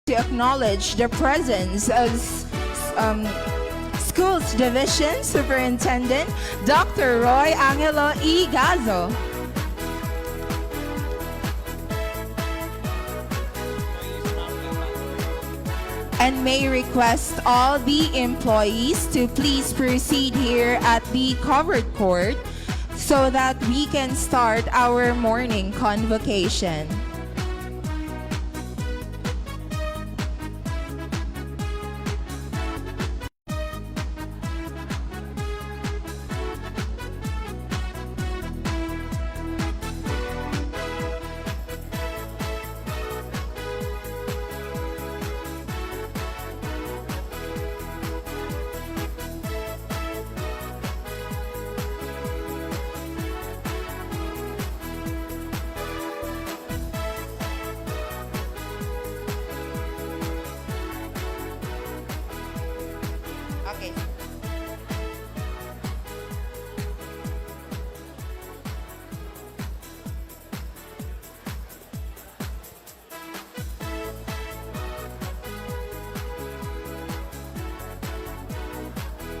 to acknowledge the presence of Schools Division Superintendent Dr. Roy Angelo E. Gazo. And may request all the employees to please proceed here at the covered court so that we can start our morning convocation. Okay.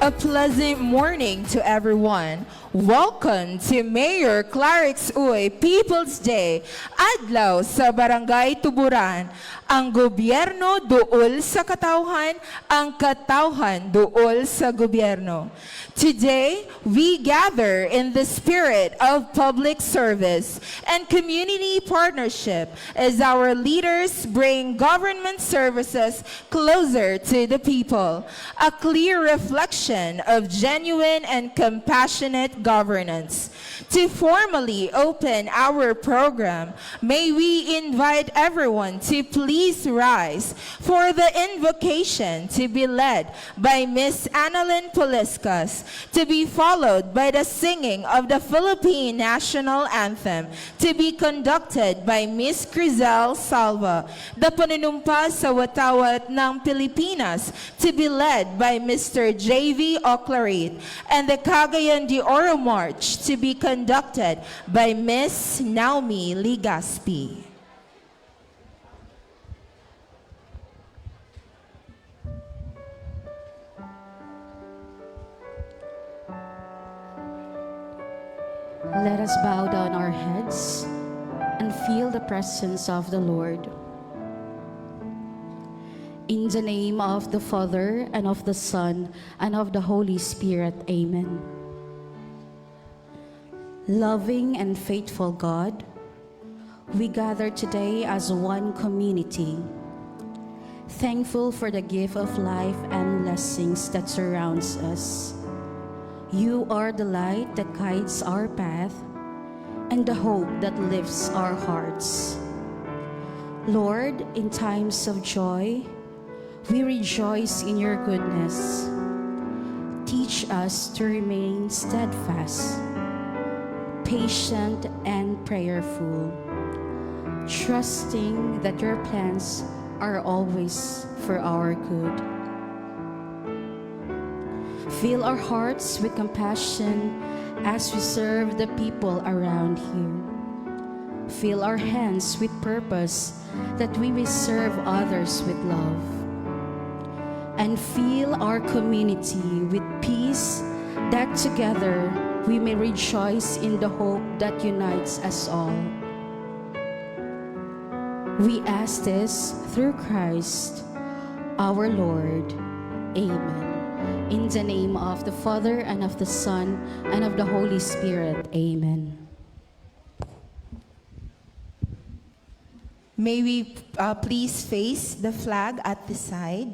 A pleasant morning to everyone. Welcome to Mayor Clarix Uy People's Day. Adlaw sa Barangay Tuburan. Ang gobyerno duol sa katawhan, ang katawhan duol sa gobyerno. Today, we gather in the spirit of public service and community partnership as our leaders bring government services closer to the people, a clear reflection of genuine and compassionate governance. To formally open our program, may we invite everyone to please rise for the invocation to be led by Ms. Annalyn Poliscas, to be followed by the singing of the Philippine National Anthem, to be conducted by Ms. Crizel Salva, the Panunumpa sa Watawat ng Pilipinas, to be led by Mr. J.V. Oclarit, and the Cagayan de Oro March to be conducted by Ms. Naomi Ligaspi. Let us bow down our heads and feel the presence of the Lord. In the name of the Father, and of the Son, and of the Holy Spirit. Amen. Loving and faithful God, we gather today as one community, thankful for the gift of life and blessings that surrounds us. You are the light that guides our path and the hope that lifts our hearts. Lord, in times of joy, we rejoice in your goodness. Teach us to remain steadfast, patient, and prayerful, trusting that your plans are always for our good. Fill our hearts with compassion as we serve the people around here. Fill our hands with purpose that we may serve others with love. And fill our community with peace that together we may rejoice in the hope that unites us all. We ask this through Christ, our Lord. Amen. In the name of the Father, and of the Son, and of the Holy Spirit. Amen. May we please face the flag at the side.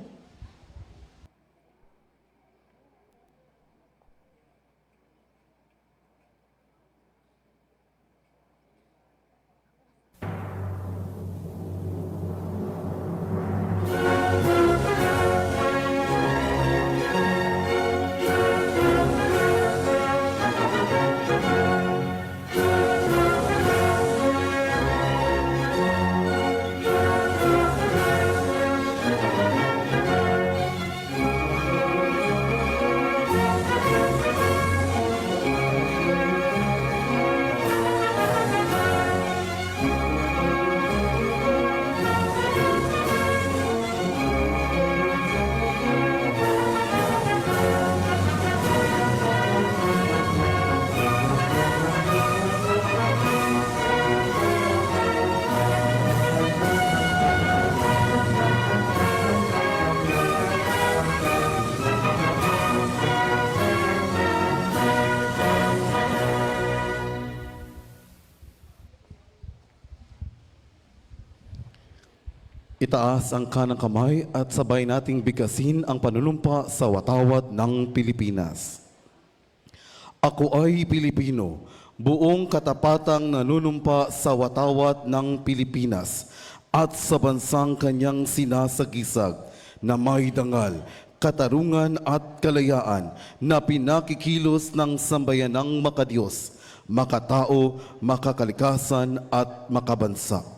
Itaas ang kanang kamay at sabay nating bigkasin ang panunumpa sa watawat ng Pilipinas. Ako ay Pilipino, buong katapatang nanunumpa sa watawat ng Pilipinas at sa bansang kanyang sinasagisag na may dangal, katarungan at kalayaan na pinakikilos ng sambayanang makadiyos, makatao, makakalikasan at makabansa.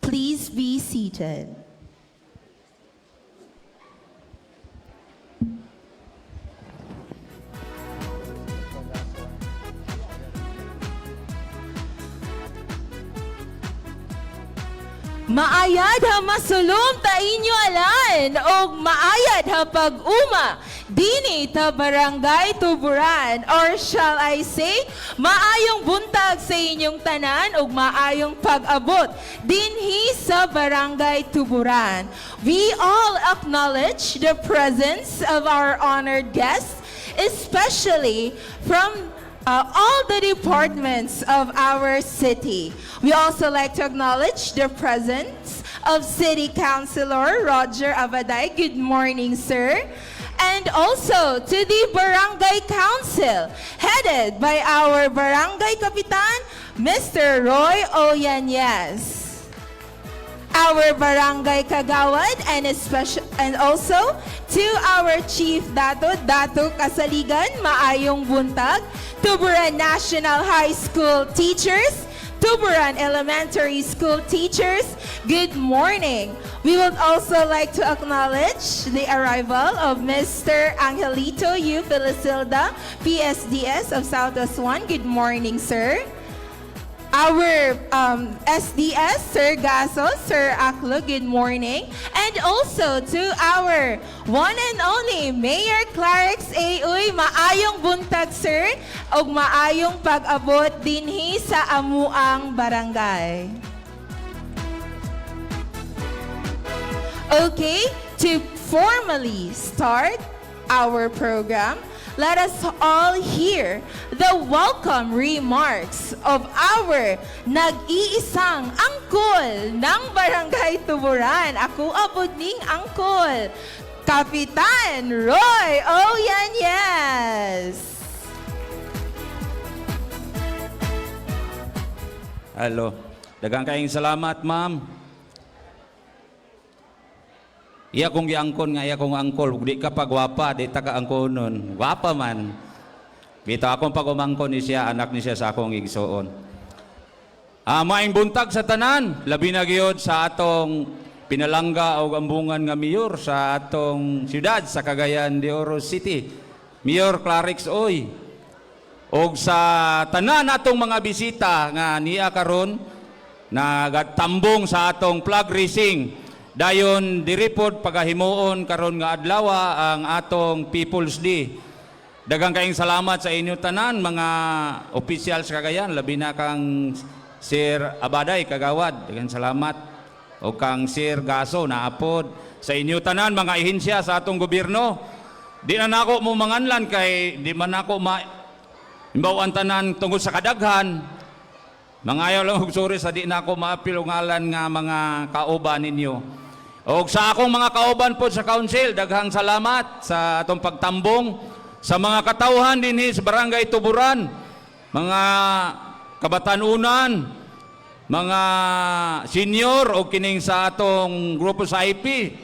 Please be seated. Maayad ha masulom ta inyo alan og maayad ha pag-uma dini ta barangay Tuburan, or shall I say maayong buntag sa inyong tanan ug maayong pag-abot dinhi sa barangay Tuburan. We all acknowledge the presence of our honored guests, especially from all the departments of our city. We also like to acknowledge the presence of City Councilor Roger Abaday. Good morning, sir. And also to the Barangay Council, headed by our Barangay Kapitan, Mr. Roy Oyanyes. Our Barangay Kagawad, and also to our Chief Dato Kasaligan, maayong buntag, Tuburan National High School teachers, Tuburan Elementary School teachers, good morning. We would also like to acknowledge the arrival of Mr. Angelito U. Filisilda, PSDS of Southwest 1. Good morning, sir. Our SDS, Sir Gaso, Sir Aklo, good morning. And also to our one and only Mayor Clarix A. Uy, maayong buntag, sir, og maayong pag-abot dinhi sa amuang barangay. Okay, to formally start our program, let us all hear the welcome remarks of our nag-iisang angkol ng Barangay Tuburan. Ako abot ning angkol, Kapitan Roy Oyanyes. Hello. Daghang kayong salamat, ma'am. Iya kong giangkon nga iya kong angkol. Di ka pa gwapa, di ta ka angkonon. Gwapa man. Bito akong pag-umangkon ni siya, anak ni siya sa akong igsuon. Maing buntag sa tanan, labi na gyud sa atong pinalangga o ambungan nga mayor sa atong siyudad sa Cagayan de Oro City. Mayor Clarix Uy. Og sa tanan atong mga bisita nga niya karon nagatambong sa atong flag raising. Dayon diripod pagahimuon karon nga adlaw ang atong People's Day. Daghang kayong salamat sa inyo tanan mga opisyal sa Cagayan, labi na kang Sir Abaday Kagawad. Daghang salamat. O kang Sir Gaso naapod sa inyo tanan mga ahensya sa atong gobyerno. Di na nako mo manganlan kay di man ako imbaw ang tanan tungod sa kadaghan. Mga ayaw lang og sorry sa di na ako maapil og ngalan nga mga kauban ninyo. O sa akong mga kauban po sa council, daghang salamat sa atong pagtambong sa mga katauhan dinhi sa Barangay Tuburan, mga kabatanunan, mga senior o kining sa atong grupo sa IP.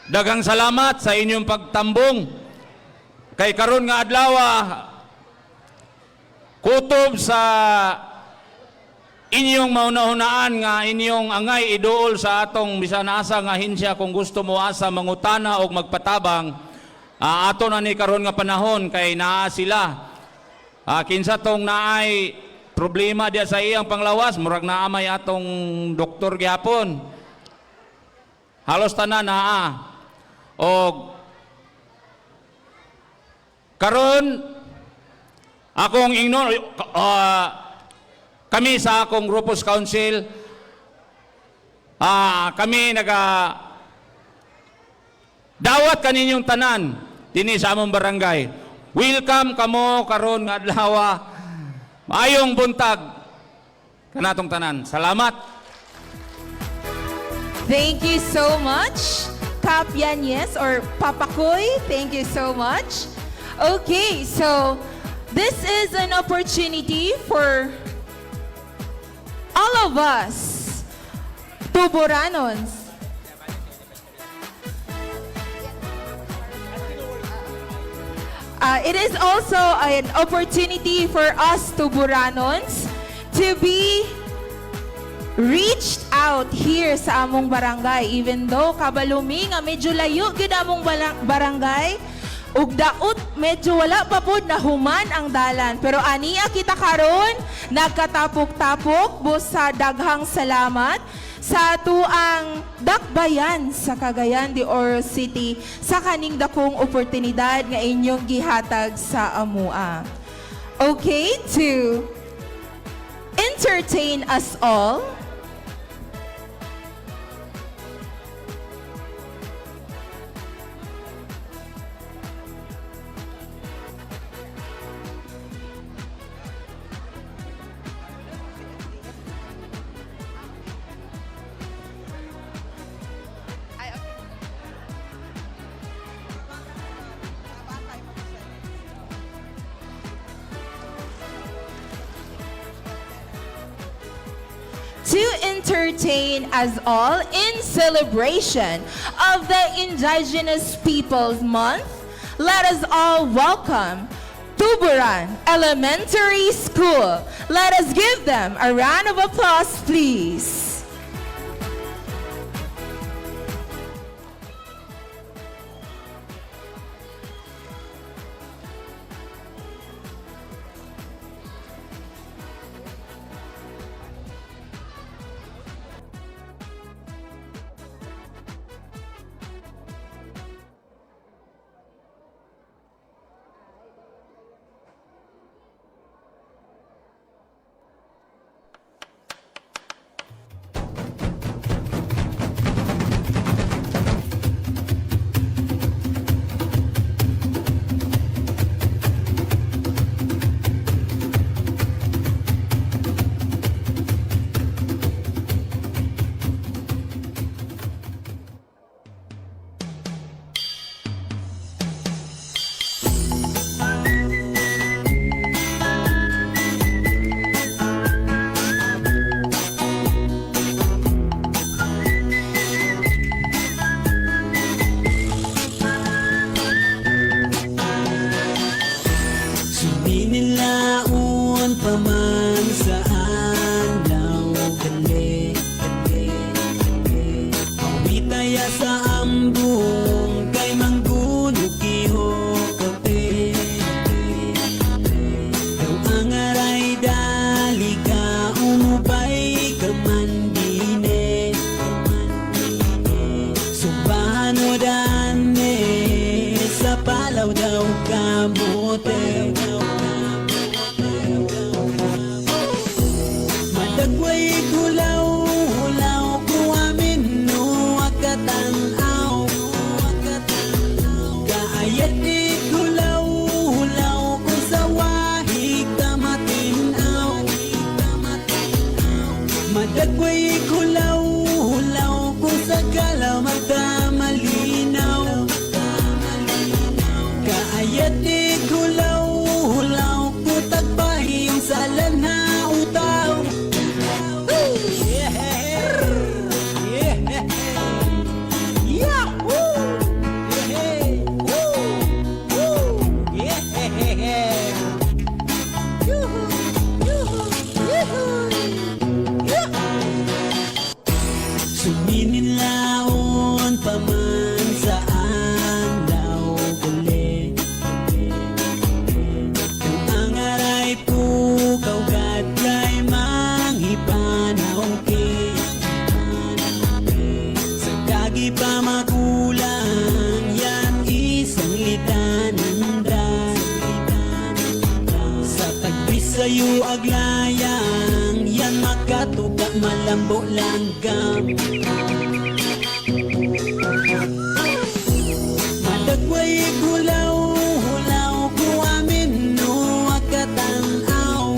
Daghang salamat sa inyong pagtambong. Kay karon nga adlaw kutob sa inyong maunahunaan nga inyong angay iduol sa atong bisan asa nga hinsya kung gusto mo asa mangutana o magpatabang. Ato na ni karon nga panahon kay naa sila. Kinsa tong naay problema diya sa iyang panglawas, murag naamay atong doktor gyapon. Halos tanan naa. Og karon akong ingnon kami sa akong grupos council kami dawat kaninyong tanan dinhi sa among barangay. Welcome kamo karon nga adlaw. Maayong buntag kanatong tanan. Salamat. Thank you so much, Kap Yanyes or Papa Koy. Thank you so much. Okay, so this is an opportunity for all of us, Tuburanons. It is also an opportunity for us Tuburanons to be reached out here sa among barangay. Even though kabalumi nga medyo layo gid among barangay, ug daot medyo wala pa pod nahuman ang dalan. Pero aniya kita karon nagkatapok-tapok busa daghang salamat sa tuang dakbayan sa Cagayan de Oro City sa kaning dakong oportunidad nga inyong gihatag sa amua. Okay, to entertain us all, to entertain us all in celebration of the Indigenous Peoples Month, let us all welcome Tuburan Elementary School. Let us give them a round of applause, please. mapalaw daw kamote. Madagway hulaw-hulaw ko amin no akatanaw. Kaayat di hulaw-hulaw ko sa wahig kamatinaw. Madagway hulaw-hulaw ko sa galaw magkamalinaw. Kaayat di hulaw-hulaw ko tagpahi yung salan na utaw. Suminin laon pa man saan daw uli. Kung ang aray po kawgat kay manghipanaw ki. Sa kagi pa magulang yan isang litanandra. Sa tagbisayo aglayang yan makatuga malambo langgam. Madagway hulaw-hulaw ko amin no akatanaw.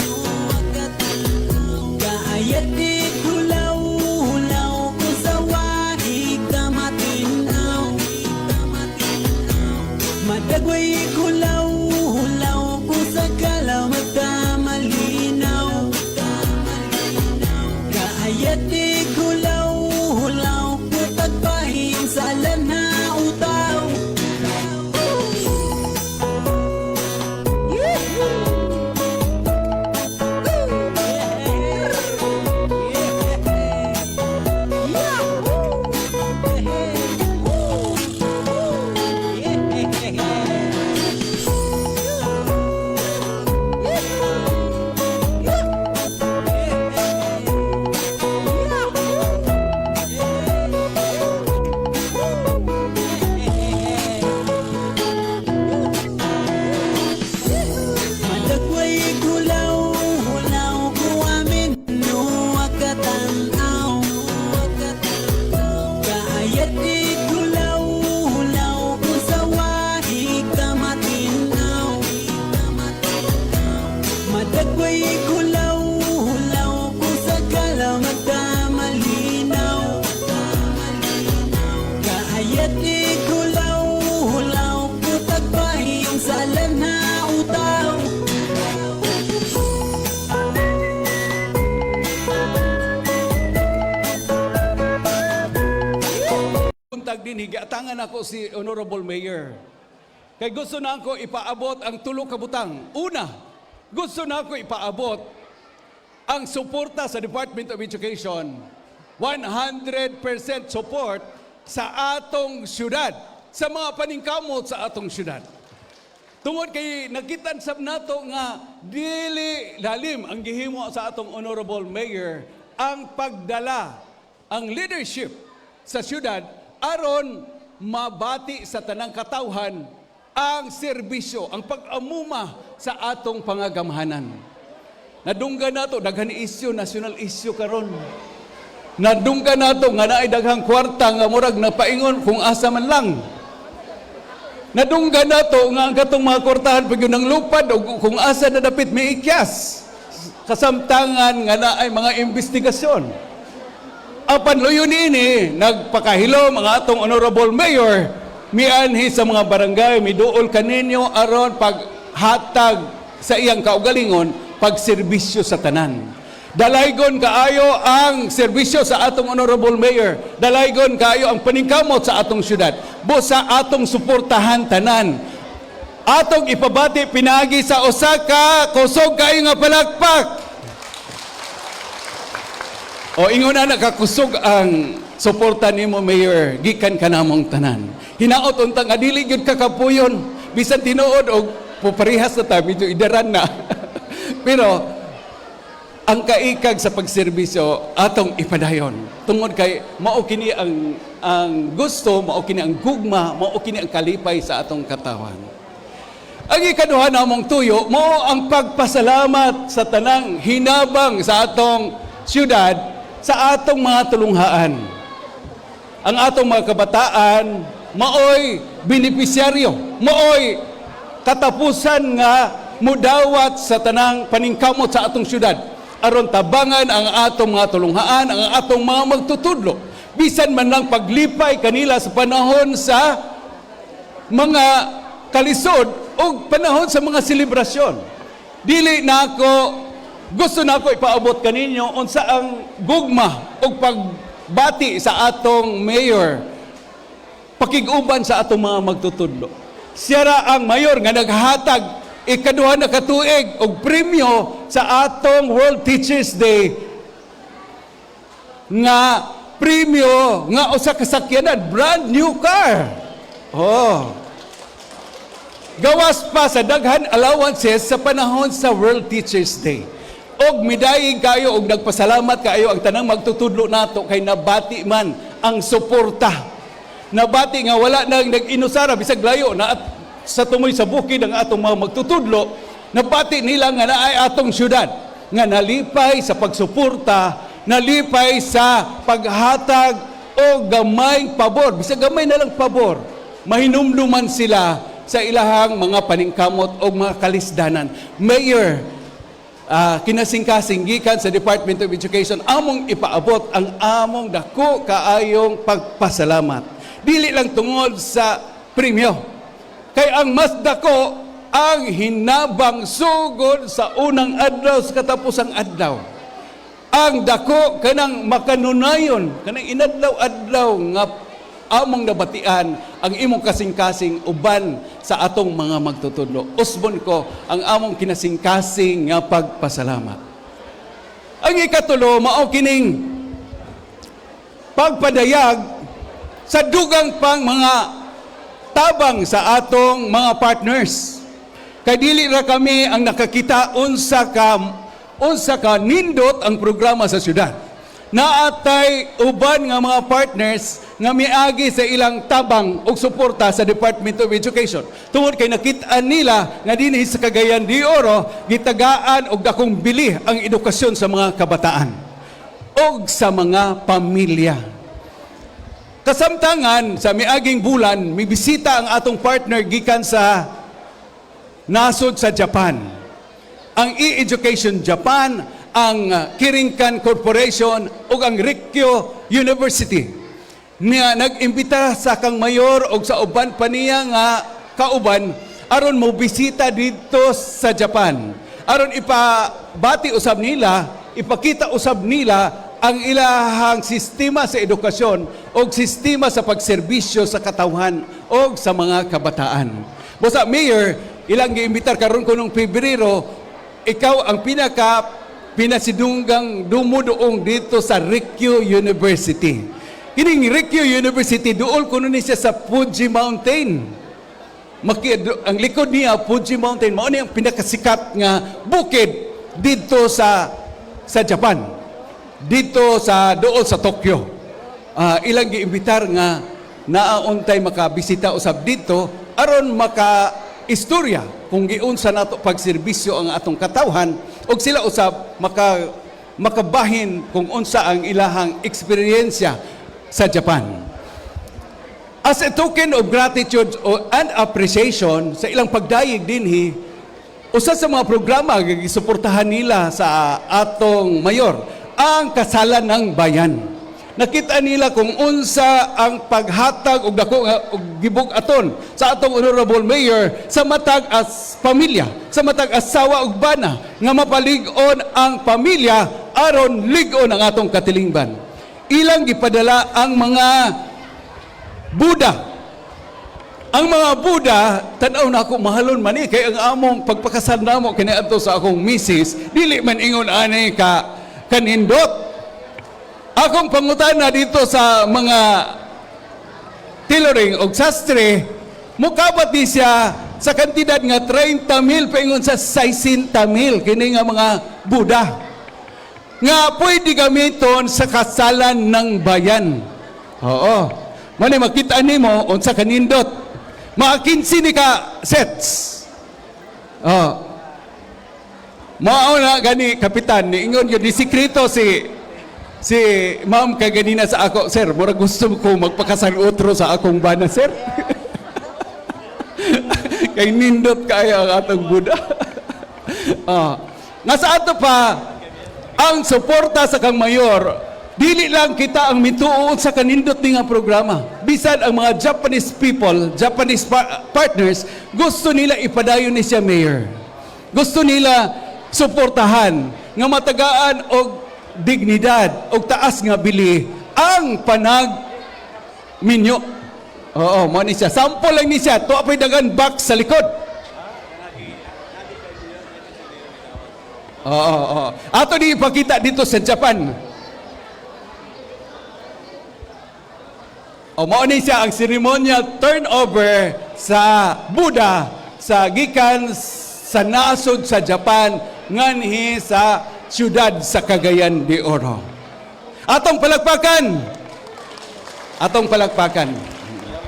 Kaayat di hulaw-hulaw ko sa wahig kamatinaw. Madagway hulaw-hulaw ko sa galaw magkamalinaw. Kaayat di hulaw-hulaw ko tagpahi yung salan na utaw. Madagway hulaw-hulaw ko amin no akatanaw. Kaayat di hulaw-hulaw ko sa wahig kamatinaw. Madagway hulaw-hulaw ko sa galaw magkamalinaw. Kaayat di hulaw-hulaw ko tagpahi yung salan na utaw. Buntag din higatangan ako si Honorable Mayor. Kay gusto na ako ipaabot ang tulo ka butang. Una, gusto na ako ipaabot ang suporta sa Department of Education. 100% support sa atong syudad, sa mga paningkamot sa atong syudad. Tungod kay nakitan sab nato nga dili lalim ang gihimo sa atong Honorable Mayor ang pagdala ang leadership sa syudad aron mabati sa tanang katawhan ang serbisyo, ang pag-amuma sa atong pangagamhanan. Nadunggan nato daghan isyu, national issue karon. Nadunggan nato nga naay daghang kwarta nga murag napaingon kung asa man lang. Nadunggan nato nga ang katong mga kwartahan pag yun ang lupad o kung asa na dapit may ikyas. Kasamtangan nga naay mga investigasyon. Apan luyo ini nagpakahilo mga atong Honorable Mayor mianhi sa mga barangay miduol kaninyo aron paghatag sa iyang kaugalingon pagserbisyo sa tanan. Dalaygon kaayo ang serbisyo sa atong Honorable Mayor. Dalaygon kaayo ang paningkamot sa atong syudad. Busa atong suportahan tanan. Atong ipabati pinagi sa Osaka, kusog kayo nga palakpak. O ingon na nakakusog ang suporta nimo Mayor, gikan kanamong tanan. Hinaot untang adili gyud kakapuyon, bisan tinuod og puparihas na ta medyo idaran na. Pero ang kaikag sa pagserbisyo atong ipadayon. Tungod kay mao kini ang gusto, mao kini ang gugma, mao kini ang kalipay sa atong katawan. Ang ikaduha namong tuyo, mao ang pagpasalamat sa tanang hinabang sa atong syudad, sa atong mga tulunghaan. Ang atong mga kabataan, maoy benepisyaryo, maoy katapusan nga mudawat sa tanang paningkamot sa atong syudad. Aron tabangan ang atong mga tulunghaan, ang atong mga magtutudlo. Bisan man lang paglipay kanila sa panahon sa mga kalisod o panahon sa mga selebrasyon. Dili na ako, gusto na ako ipaabot kaninyo unsa ang gugma o pagbati sa atong mayor, pakiguban sa atong mga magtutudlo. Siya ra ang mayor nga naghatag ikaduha na katuig og premyo sa atong World Teachers Day nga premyo nga usa ka sakyanan, brand new car. Oh. Gawas pa sa daghan allowances sa panahon sa World Teachers Day. Og midayig kayo og nagpasalamat kayo ang tanang magtutudlo nato kay nabati man ang suporta. Nabati nga wala nang nag-inusara bisag layo na at sa tumoy sa bukid ang atong mga magtutudlo, nabati nila nga naay atong syudad nga nalipay sa pagsuporta, nalipay sa paghatag o gamayng pabor. Bisag gamay na lang pabor, mahinumduman sila sa ilahang mga paningkamot o mga kalisdanan. Mayor, kinasing-kasing gikan sa Department of Education, among ipaabot ang among dako kaayong pagpasalamat. Dili lang tungod sa premyo. Kay ang mas dako ang hinabang sugod sa unang adlaw sa katapusang adlaw. Ang dako kanang makanunayon, kanang inadlaw-adlaw nga among nabatian ang imong kasing-kasing uban sa atong mga magtutudlo. Usbon ko ang among kinasing-kasing nga pagpasalamat. Ang ikatulo, mao kining pagpadayag sa dugang pang mga tabang sa atong mga partners. Kay dili ra kami ang nakakita unsa ka nindot ang programa sa syudad. Naatay uban nga mga partners nga miagi sa ilang tabang og suporta sa Department of Education. Tungod kay nakita nila nga dinhi sa Cagayan de Oro gitagaan og dakong bili ang edukasyon sa mga kabataan og sa mga pamilya. Kasamtangan sa miaging bulan, mibisita ang atong partner gikan sa nasod sa Japan. Ang e-Education Japan, ang Kirinkan Corporation ug ang Rikkyo University. Niya nag-imbita sa kang mayor ug sa uban pa niya nga kauban aron mo bisita dito sa Japan. Aron ipabati usab nila, ipakita usab nila ang ilahang sistema sa edukasyon o sistema sa pagserbisyo sa katawhan o sa mga kabataan. Bosa, Mayor, ilang giimbitar karon ko nung Pebrero, ikaw ang pinasidunggang dumudoong dito sa Rikkyo University. Kining Rikkyo University, duol ko nun siya sa Fuji Mountain. Ang likod niya, Fuji Mountain, mao ni ang pinakasikat nga bukid dito sa Japan. Dito sa dool sa Tokyo. Ilang giimbitar nga naauntay makabisita usab dito aron maka-istorya kung giunsa nato pagserbisyo ang atong katawhan og sila usab makabahin kung unsa ang ilahang eksperyensya sa Japan. As a token of gratitude and appreciation sa ilang pagdayeg dinhi, usa sa mga programa nga gisuportahan nila sa atong mayor ang kasalan ng bayan. Nakita nila kung unsa ang paghatag og dako nga gibug-aton sa atong honorable mayor sa matag as pamilya, sa matag asawa ug bana nga mapalig-on ang pamilya aron lig-on ang atong katilingban. Ilang gipadala ang mga Buddha. Ang mga Buddha, tanaw na ako mahalon man kay ang among pagpakasal namo kaniadto sa akong misis, dili man ingon ani ka kanindot. Akong pangutana dito sa mga tailoring o sastre, mukabat di siya sa kantidad nga 30,000 paingon sa 60,000 kini nga mga Buddha. nga pwede gamiton sa kasalan ng bayan. Oo. Mali makita nimo unsa kanindot. Mga 15 ni ka sets. Oh. Mao na gani kapitan ni ingon yun ni sikreto si ma'am kay ganina sa ako, sir, mura gusto ko magpakasal otro sa akong bana, sir. Kay nindot kaya ang atong Buddha. Nga sa ato pa, ang suporta sa kang mayor, dili lang kita ang mituon sa kanindot ni nga programa. Bisan ang mga Japanese people, Japanese partners, gusto nila ipadayon ni siya mayor. Gusto nila suportahan nga matagaan og dignidad og taas nga bili ang panag minyo. Oo, mo ni siya. Sample lang ni siya. Tuwa pa'y dagan box sa likod. Oo. Ato di ipakita dito sa Japan. O mo ni siya ang ceremonial turnover sa Buddha sa gikan sa nasod sa Japan nganhi sa siyudad sa Cagayan de Oro. Atong palakpakan.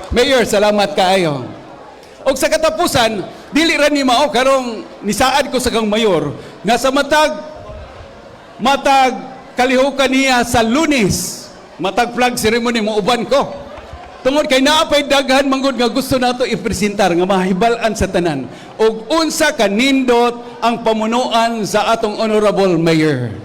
Mayor, salamat kaayo. Og sa katapusan, dili ra ni mao karong nisaad ko sa kang mayor nga sa matag kalihukan niya sa Lunes, matag flag ceremony mo uban ko. Tungod kay naapay daghan manggod nga gusto nato ipresentar nga mahibal-an sa tanan og unsa kanindot ang pamunuan sa atong honorable mayor.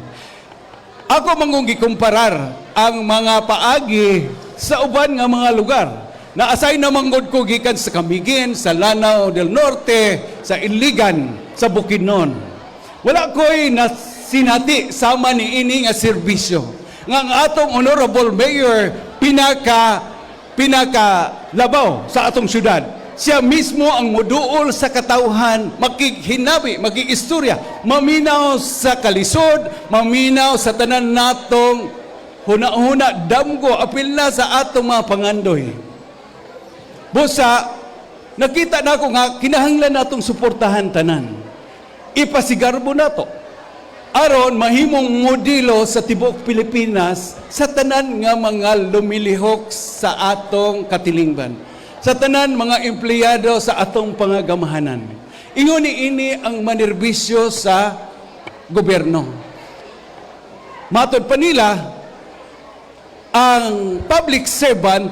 Ako manggong gikumparar ang mga paagi sa uban nga mga lugar. Naasay na manggod ko gikan sa Camiguin, sa Lanao del Norte, sa Iligan, sa Bukidnon. Wala ko'y nasinati sama ni ini nga serbisyo. Nga ang atong honorable mayor pinaka labaw sa atong syudad. Siya mismo ang moduol sa katauhan, makighinabi, makikistorya, maminaw sa kalisod, maminaw sa tanan natong huna-huna, damgo, apil na sa atong mga pangandoy. Busa, nakita na ako nga, kinahanglan natong suportahan tanan. Ipasigarbo na to. Aron, mahimong modelo sa tibuok Pilipinas sa tanan nga mga lumilihok sa atong katilingban. Sa tanan mga empleyado sa atong pangagamahanan. Ingon ini ang manerbisyo sa gobyerno. Matod pa nila, ang public servant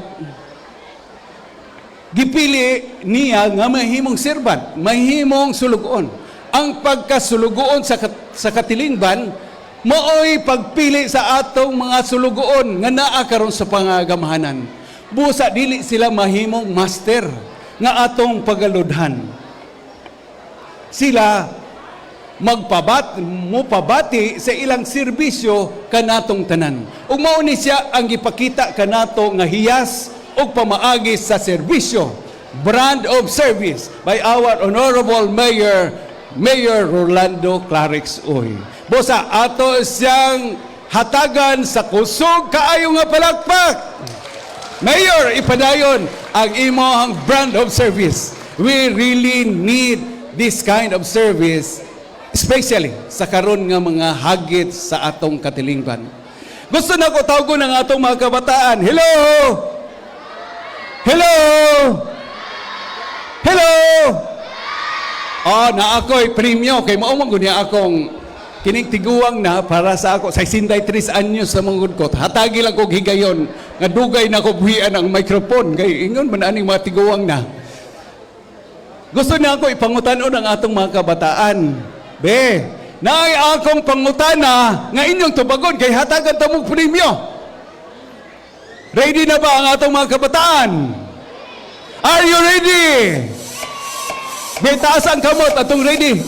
gipili niya nga mahimong servant, mahimong sulugoon. Ang pagkasulugoon sa katilingban, maoy pagpili sa atong mga sulugoon nga naa karon sa pangagamahanan. Busa dili sila mahimong master nga atong pagaludhan. Sila mupabati sa ilang serbisyo kanatong tanan. Ug mao ni siya ang gipakita kanato nga hiyas ug pamaagi sa serbisyo, brand of service by our honorable Mayor Rolando Clarix Uy. Busa ato siyang hatagan sa kusog kaayo nga palakpak. Mayor, ipadayon ang imong brand of service. We really need this kind of service, especially sa karon nga mga hagit sa atong katilingban. Gusto na ko tawgon ang atong mga kabataan. Hello! Hello! Hello! Na ako'y premyo kay mao man gud niya akong kining tiguang na para sa ako 63 anyos sa mangud ko. Hatagi lang ko higayon nga dugay na ko buhian ang microphone kay ingon man aning mga tiguang na. Gusto na ako ipangutan-on ang atong mga kabataan. Be, naay akong pangutana nga inyong tubagon kay hatagan ta mong premyo. Ready na ba ang atong mga kabataan? Are you ready? May taas ang kamot atong ready.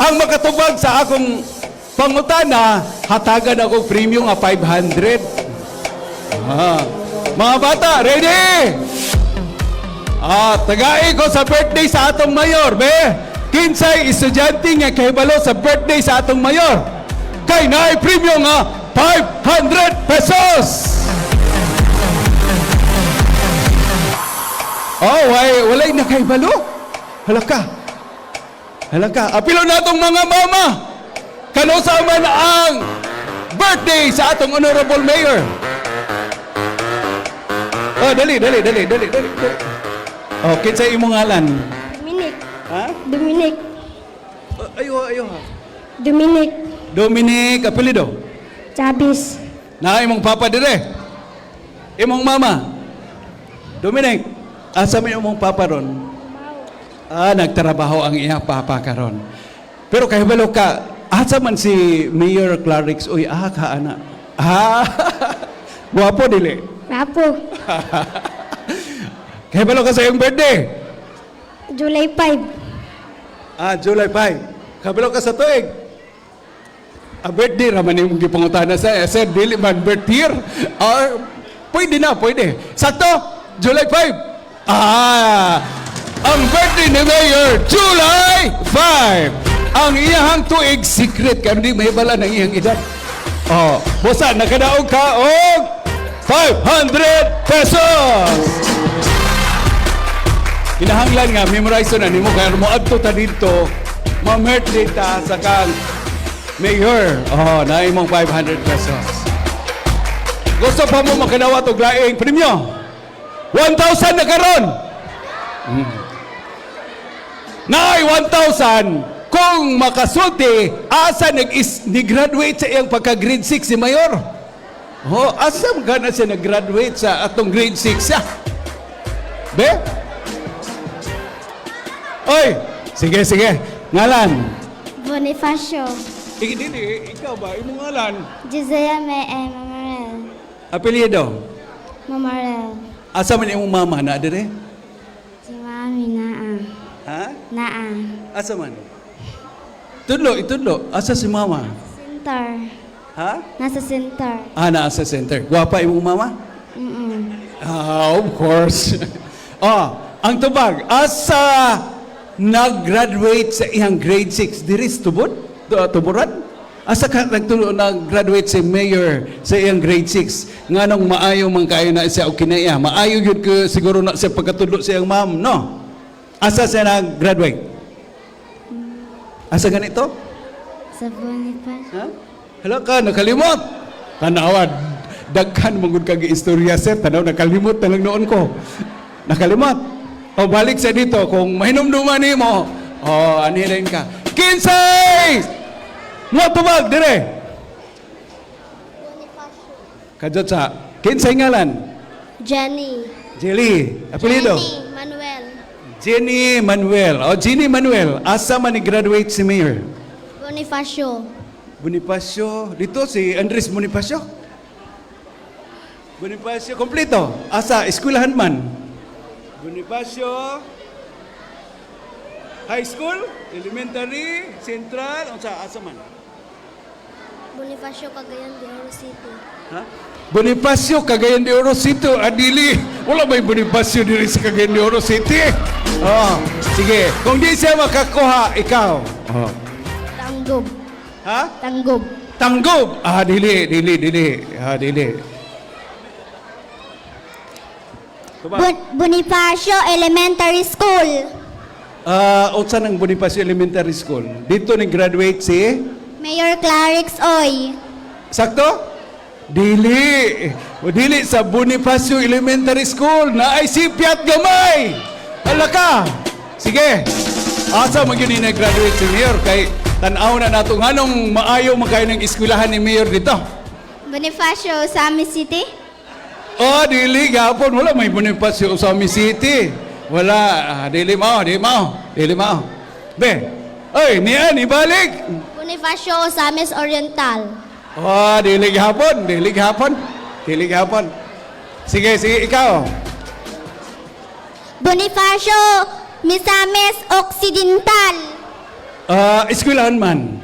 Ang makatubag sa akong pangutana, hatagan ako premium nga 500. Mga bata, ready? Tagai ko sa birthday sa atong mayor, be. Kinsay estudyante nga kahibalo sa birthday sa atong mayor. Kay naay premium nga 500 pesos. Walay na kahibalo. Halaka. Apilo na itong mga mama. Kanusa man ang birthday sa atong Honorable Mayor? Oh, dali. Oh, kinsa imong ngalan? Dominic. Ha? Dominic. Ayo ha. Dominic. Dominic apelido. Chabis. Na imong papa dire. Imong mama. Dominic, asa man imong papa ron? Nagtrabaho ang iya papa karon. Pero kahibalo ka, asa man si Mayor Clarix uy ka ana. Guwapo dili. Rapo. Kahibalo ka sa iyong birthday. July 5. July 5. Kabalo ka sa tuig. Birthday raman yung gipangutana sa said dili man birth year. Pwede na, pwede. Sakto, July 5. Ang birthday ni Mayor, July 5. Ang iyahang tuig, secret ka, hindi mahibala ng iyang edad. Bosa, nakadaog ka og 500 pesos. Kinahanglan nga, memorize na nimo kaya mo adto ta dito, ma-birthday ta sa kang Mayor. Na imong 500 pesos. Gusto pa mo makadawat og laing premyo? 1,000 na karon. Nay 1,000 kung makasulti asa nag-graduate sa iyang pagka-grade 6 si Mayor. Asa man na siya nag-graduate sa atong grade 6 siya? Be? Oy, sige. Ngalan. Bonifacio. Dili, ikaw ba? Imong ngalan? Gisea Mamarel. Apelyido. Mamarel. Asa man imong mama na dire? Si Mami Naa. Ha? Naa. Asa man? Itudlo. Asa si mama? Center. Ha? Nasa center. Naa sa center. Gwapa imong mama? Of course. Ang tubag, asa nag-graduate sa iyang grade 6? Diris tuburan? Asa ka nag-graduate si Mayor sa iyang grade 6? Nga nung maayo man kayo na siya o kinaya. Maayo yun ko siguro na siya pagkatudlo sa iyang ma'am, no? Asa siya nag-graduate? Asa ganito? Sa Bonifacio. Ha? Hala ka, nakalimot. Tanawad, daghan mong kag istorya sir, tanaw nakalimot na lang noon ko. Nakalimot. Balik sa dito, kung mahinumduman mo, anihin ka. Kinsay! Mo tubag, dire. Kadjot sa, kinsay ngalan? Jenny. Jelly. Apelido? Manuel. Jenny Manuel. Jenny Manuel. Asa man ni-graduate si Mayor? Bonifacio. Bonifacio. Dito si Andres Bonifacio. Bonifacio, kompleto. Asa, eskwelahan man. Bonifacio High School, Elementary, Central, asa man? Bonifacio Cagayan de Oro City. Ha? Bonifacio Cagayan de Oro City, adili. Wala may Bonifacio diri sa Cagayan de Oro City. Sige. Kung di siya makakuha, ikaw. Tanggob. Ha? Tanggob. Tanggob. Dili. Bonifacio Elementary School. Utsa ng Bonifacio Elementary School. Dito ni-graduate si? Mayor Clarix Oy. Sakto? Dili sa Bonifacio Elementary School na ay sipiat gamay. Hala ka. Sige. Asa man yun na-graduate si Mayor kay tanaw na nato nganong maayo man kayo ng eskwelahan ni Mayor dito. Bonifacio Sami City. Dili gapon wala may Bonifacio sa City. Wala, dili mao. Be. Niya ni balik. Bonifacio Osamis Oriental. Dili gapon. Sige, ikaw. Bonifacio Misamis Occidental. Eskwelahan man.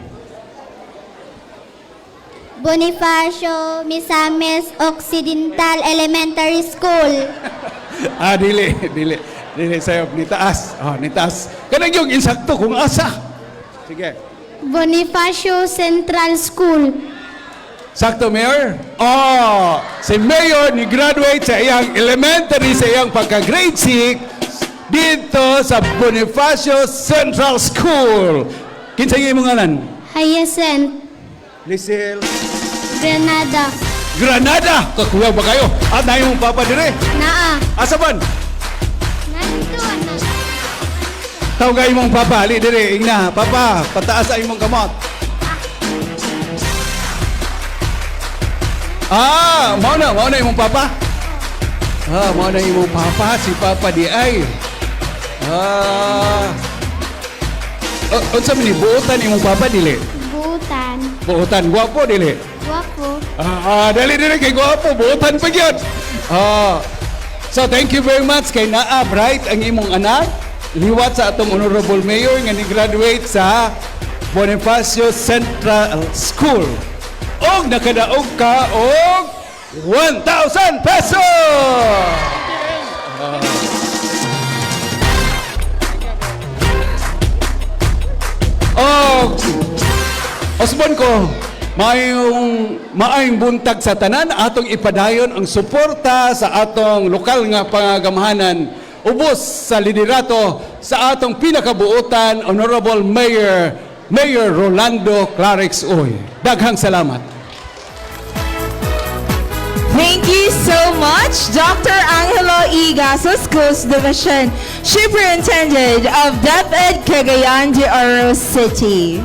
Bonifacio Misamis Occidental Elementary School. Dili sayo ni taas. Kanang yung insakto kung asa. Sige. Bonifacio Central School. Sakto, Mayor? Si Mayor ni-graduate sa iyang elementary, sa iyang pagka-grade 6 dito sa Bonifacio Central School. Kinsay imong ngalan? Hyacinth. Lisel. Grenada. Granada! Kakuya ba kayo? At na yung papa dire. Naa. Asa man? Nandito, anak. Tawag imong papa, ali dire. Ingna, papa, pataas sa imong kamot. Mao na imong papa. Mao na imong papa, si papa di ay. Unsa man ni buotan imong papa dili? Butan. Buotan gwapo dili. Guwapo. Dali kay gwapo, buotan pa gyud. So thank you very much kay Naa Bright ang imong anak. Liwat sa atong honorable mayor nga ni-graduate sa Bonifacio Central School. Og nakadaog ka og 1,000 pesos! Osbon ko, maayong buntag sa tanan, atong ipadayon ang suporta sa atong lokal nga pangagamahanan ubos sa liderato sa atong pinakabuotan, Honorable Mayor Rolando Clarix Uy. Daghang salamat. Thank you so much, Dr. Angelo Igaso, Schools Division Superintendent of DepEd Cagayan de Oro City.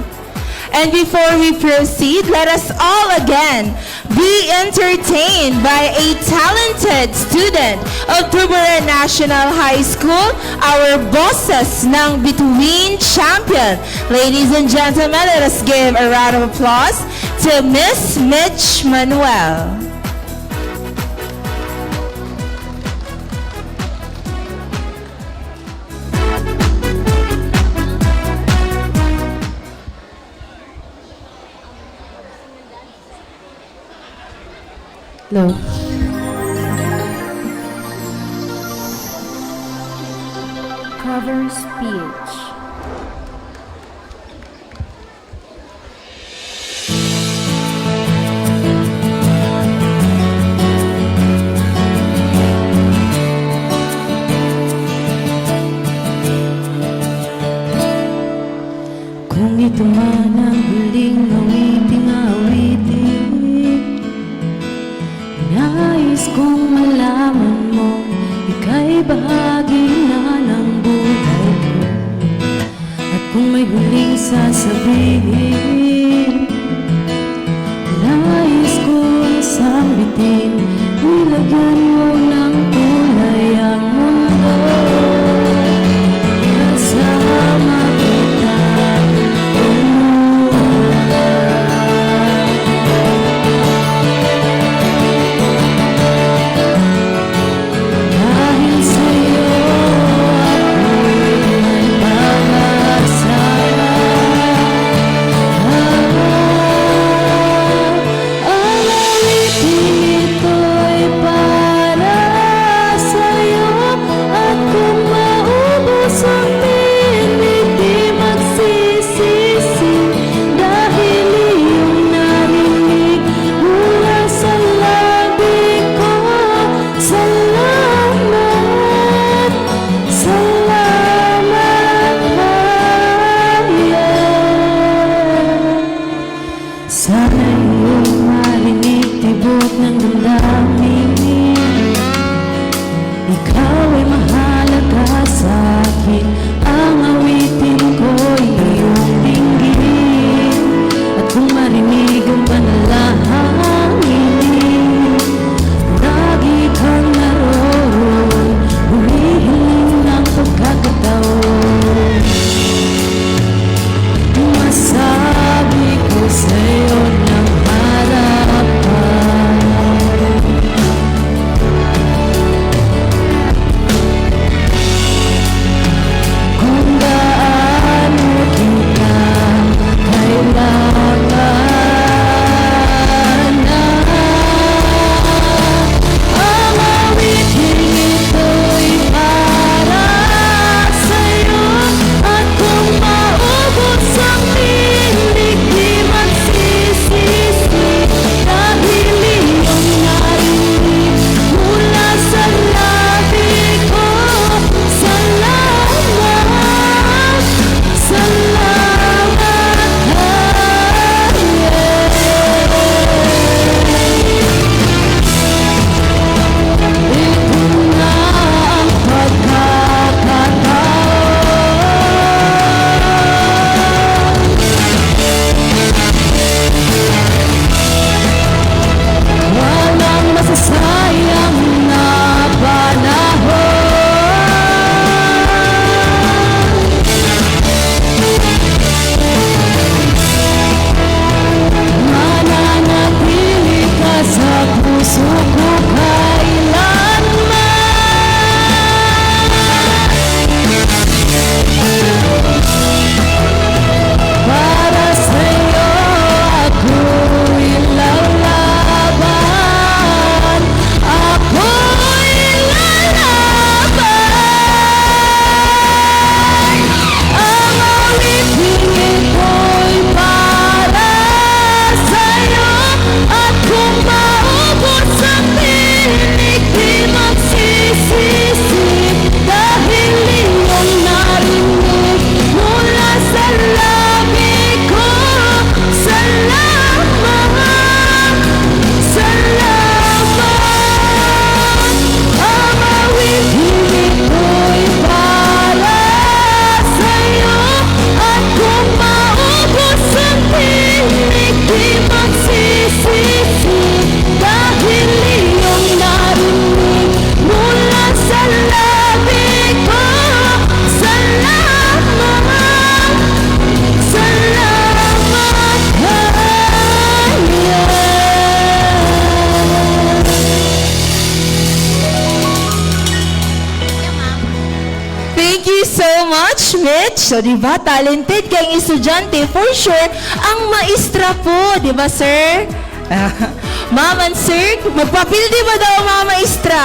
And before we proceed, let us all again be entertained by a talented student of Tuburan National High School, our bosses ng Bituin Champion. Ladies and gentlemen, let us give a round of applause to Miss Mitch Manuel. Hello. Cover speech. Kung ito man ang huling awiting, nais kong malaman mo, ika'y bahagi na ng buhay ko. At kung may huling sasabihin, nais kong sambitin, nilagyan mo ng kulay ang mundo. Kasama kita, dahil sa'yo ako'y may pag-asa. Ang awiting ito'y para Thank you so much, Mitch. So, di ba, talented kayong estudyante. For sure, ang maestra po, di ba, sir? Ma'am and sir, magpapildi ba daw mga maestra?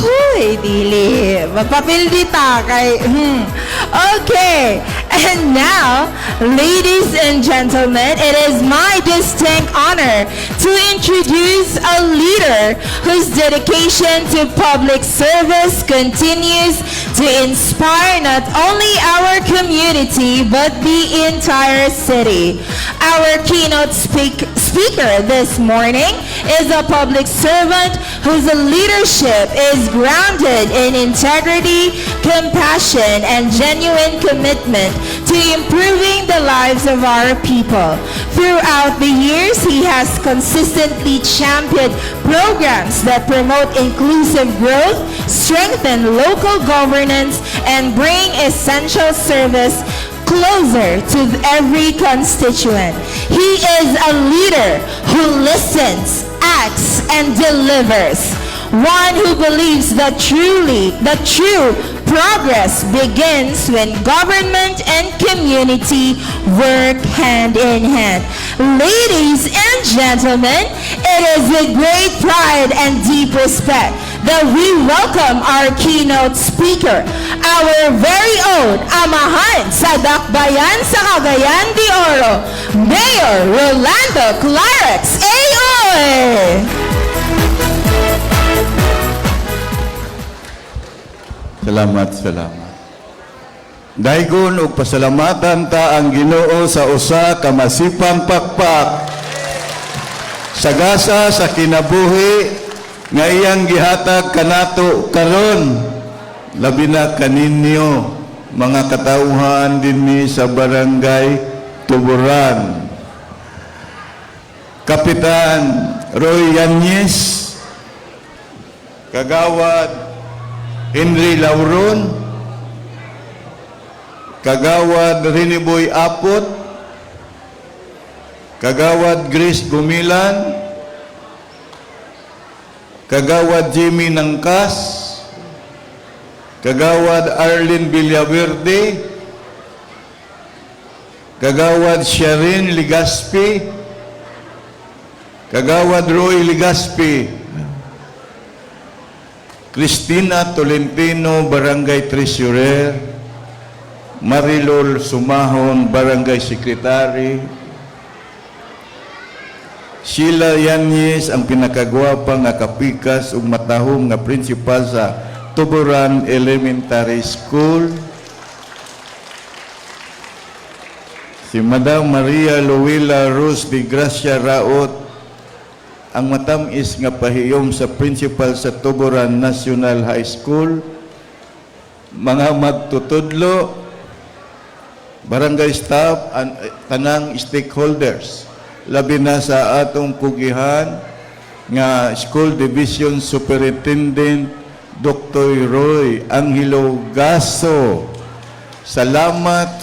Huy, dili. Magpapildi ta kay... Okay. And now, ladies and gentlemen, it is my distinct honor to introduce a leader whose dedication to public service continues to inspire not only our community but the entire city. Our keynote speaker this morning is a public servant whose leadership is grounded in integrity, compassion, and genuine commitment to improving the lives of our people. Throughout the years, he has consistently championed programs that promote inclusive growth, strengthen local governance, and bring essential service closer to every constituent. He is a leader who listens, acts, and delivers. One who believes that true progress begins when government and community work hand in hand. Ladies and gentlemen, it is with great pride and deep respect that we welcome our keynote speaker, our very own amahan sa Dakbayan sa Cagayan de Oro, Mayor Rolando Clarix Aoy! Salamat. Daygon ug pasalamatan ta ang Ginoo sa usa ka masipang pakpak sagasa sa kinabuhi nga iyang gihatag kanato karon, labi na kaninyo mga katauhan dinhi sa barangay Tuburan. Kapitan Roy Yanez, Kagawad Henry Lauron, Kagawad Riniboy Apot, Kagawad Grace Gumilan, Kagawad Jimmy Nangkas, Kagawad Arlene Villaverde, Kagawad Sharin Ligaspi, Kagawad Roy Ligaspi, Cristina Tolentino, Barangay Treasurer, Marilol Sumahon, Barangay Secretary, Sheila Yanez, ang pinakagwapa nga kapikas ug matahong nga principal sa Tuburan Elementary School, si Madam Maria Luwila Rose de Gracia Raot, ang matamis nga pahiyom sa principal sa Tuburan National High School, mga magtutudlo, barangay staff, tanang stakeholders, labi na sa atong pugihan nga School Division Superintendent Dr. Roy Angelo Gaso. Salamat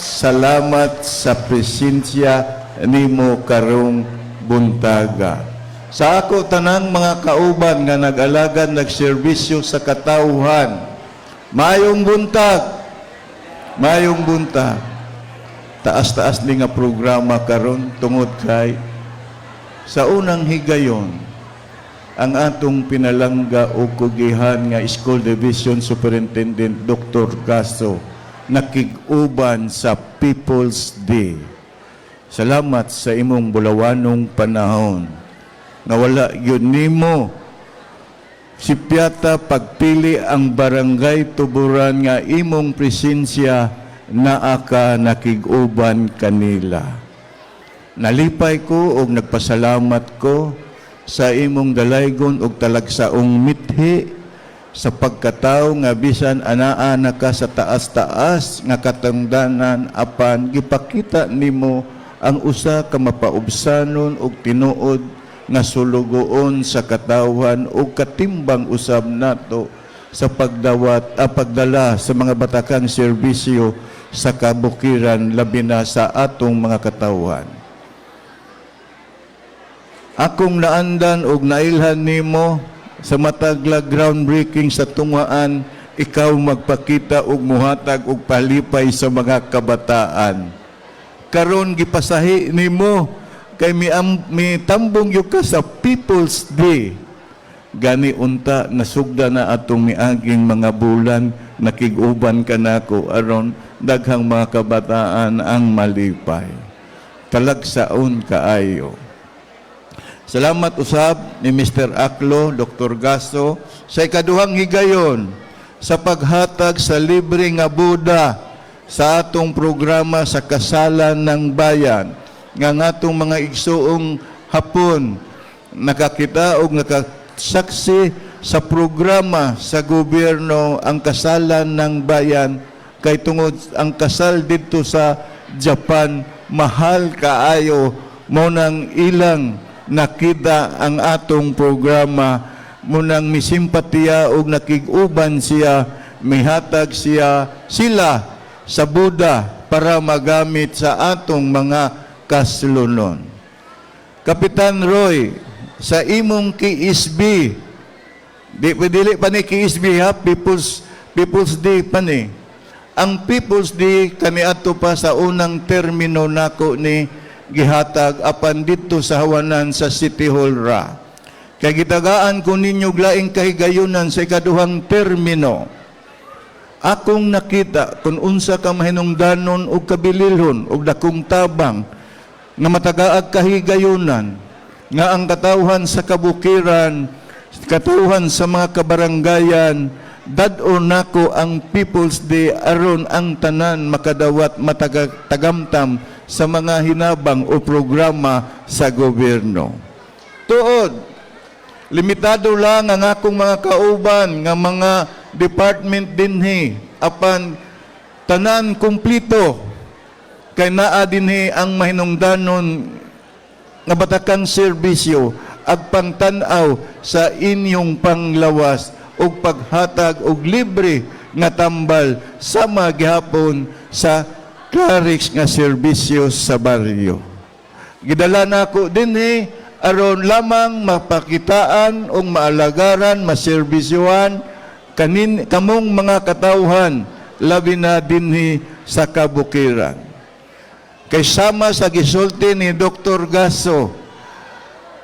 sa presensya nimo karong buntaga. Sa ako tanang mga kauban nga nag-alagad nagserbisyo sa katauhan, mayong buntag. Taas-taas ni nga programa karon tungod kay sa unang higayon ang atong pinalangga o kugihan nga School Division Superintendent Dr. Gaso nakig-uban sa People's Day. Salamat sa imong bulawanong panahon. Nawala yun nimo si Piata pagpili ang barangay Tuburan nga imong presensya naa ka nakig-uban kanila. Nalipay ko o nagpasalamat ko sa imong dalaygon og talagsaong mithi sa pagkatao nga bisan anaa na ka sa taas-taas nga katungdanan apan gipakita nimo ang usa ka mapaubsanon og tinuod nga sulugoon sa katawhan o katimbang usab nato sa pagdala sa mga batakang serbisyo sa kabukiran labi na sa atong mga katawhan. Akong naandan og nailhan nimo sa matagla groundbreaking sa tungaan ikaw magpakita og muhatag og palipay sa mga kabataan. Karon gipasahi nimo kay mi tambong gyud ka sa People's Day. Gani unta nasugda na atong miaging mga bulan, nakig-uban ka nako aron daghang mga kabataan ang malipay. Kalagsaon kaayo. Salamat usab ni Mr. Aklo, Dr. Gasto sa ikaduhang higayon sa paghatag sa libre nga Buda sa atong programa sa Kasalan ng Bayan nga atong mga igsoong hapon nakakita og nakasaksi sa programa sa gobyerno ang Kasalan ng Bayan kay tungod ang kasal dito sa Japan mahal kaayo mo nang ilang nakita ang atong programa munang misimpatiya og nakig-uban siya mihatag sila sa Buda para magamit sa atong mga kaslunon. Kapitan Roy, sa imong KSB, dili pa ni KSB ha, People's Day pa ni. Ang People's Day kaniadto pa sa unang termino nako ni gihatag apan dito sa hawanan sa City Hall ra. Kay gitagaan ko ninyo laing kahigayunan sa ikaduhang termino. Akong nakita kung unsa ka mahinungdanon o kabililhon o dakong tabang nga matagaag kahigayunan nga ang katawhan sa kabukiran, katawhan sa mga kabaranggayan, dadon nako ang People's Day aron ang tanan makadawat matagatamtam sa mga hinabang o programa sa gobyerno. Tuod, limitado lang ang akong mga kauban nga mga department dinhi apan tanan kumplito kay naa dinhi ang mahinungdanon nga batakang serbisyo ag pangtan-aw sa inyong panglawas ug paghatag og libre nga tambal sama gihapon sa Clarix nga serbisyo sa baryo. Gidala nako dinhi aron lamang mapakitaan o maalagaran, maserbisyuhan kamong mga katawhan labi na dinhi sa kabukiran. Kay sama sa gisulti ni Dr. Gaso,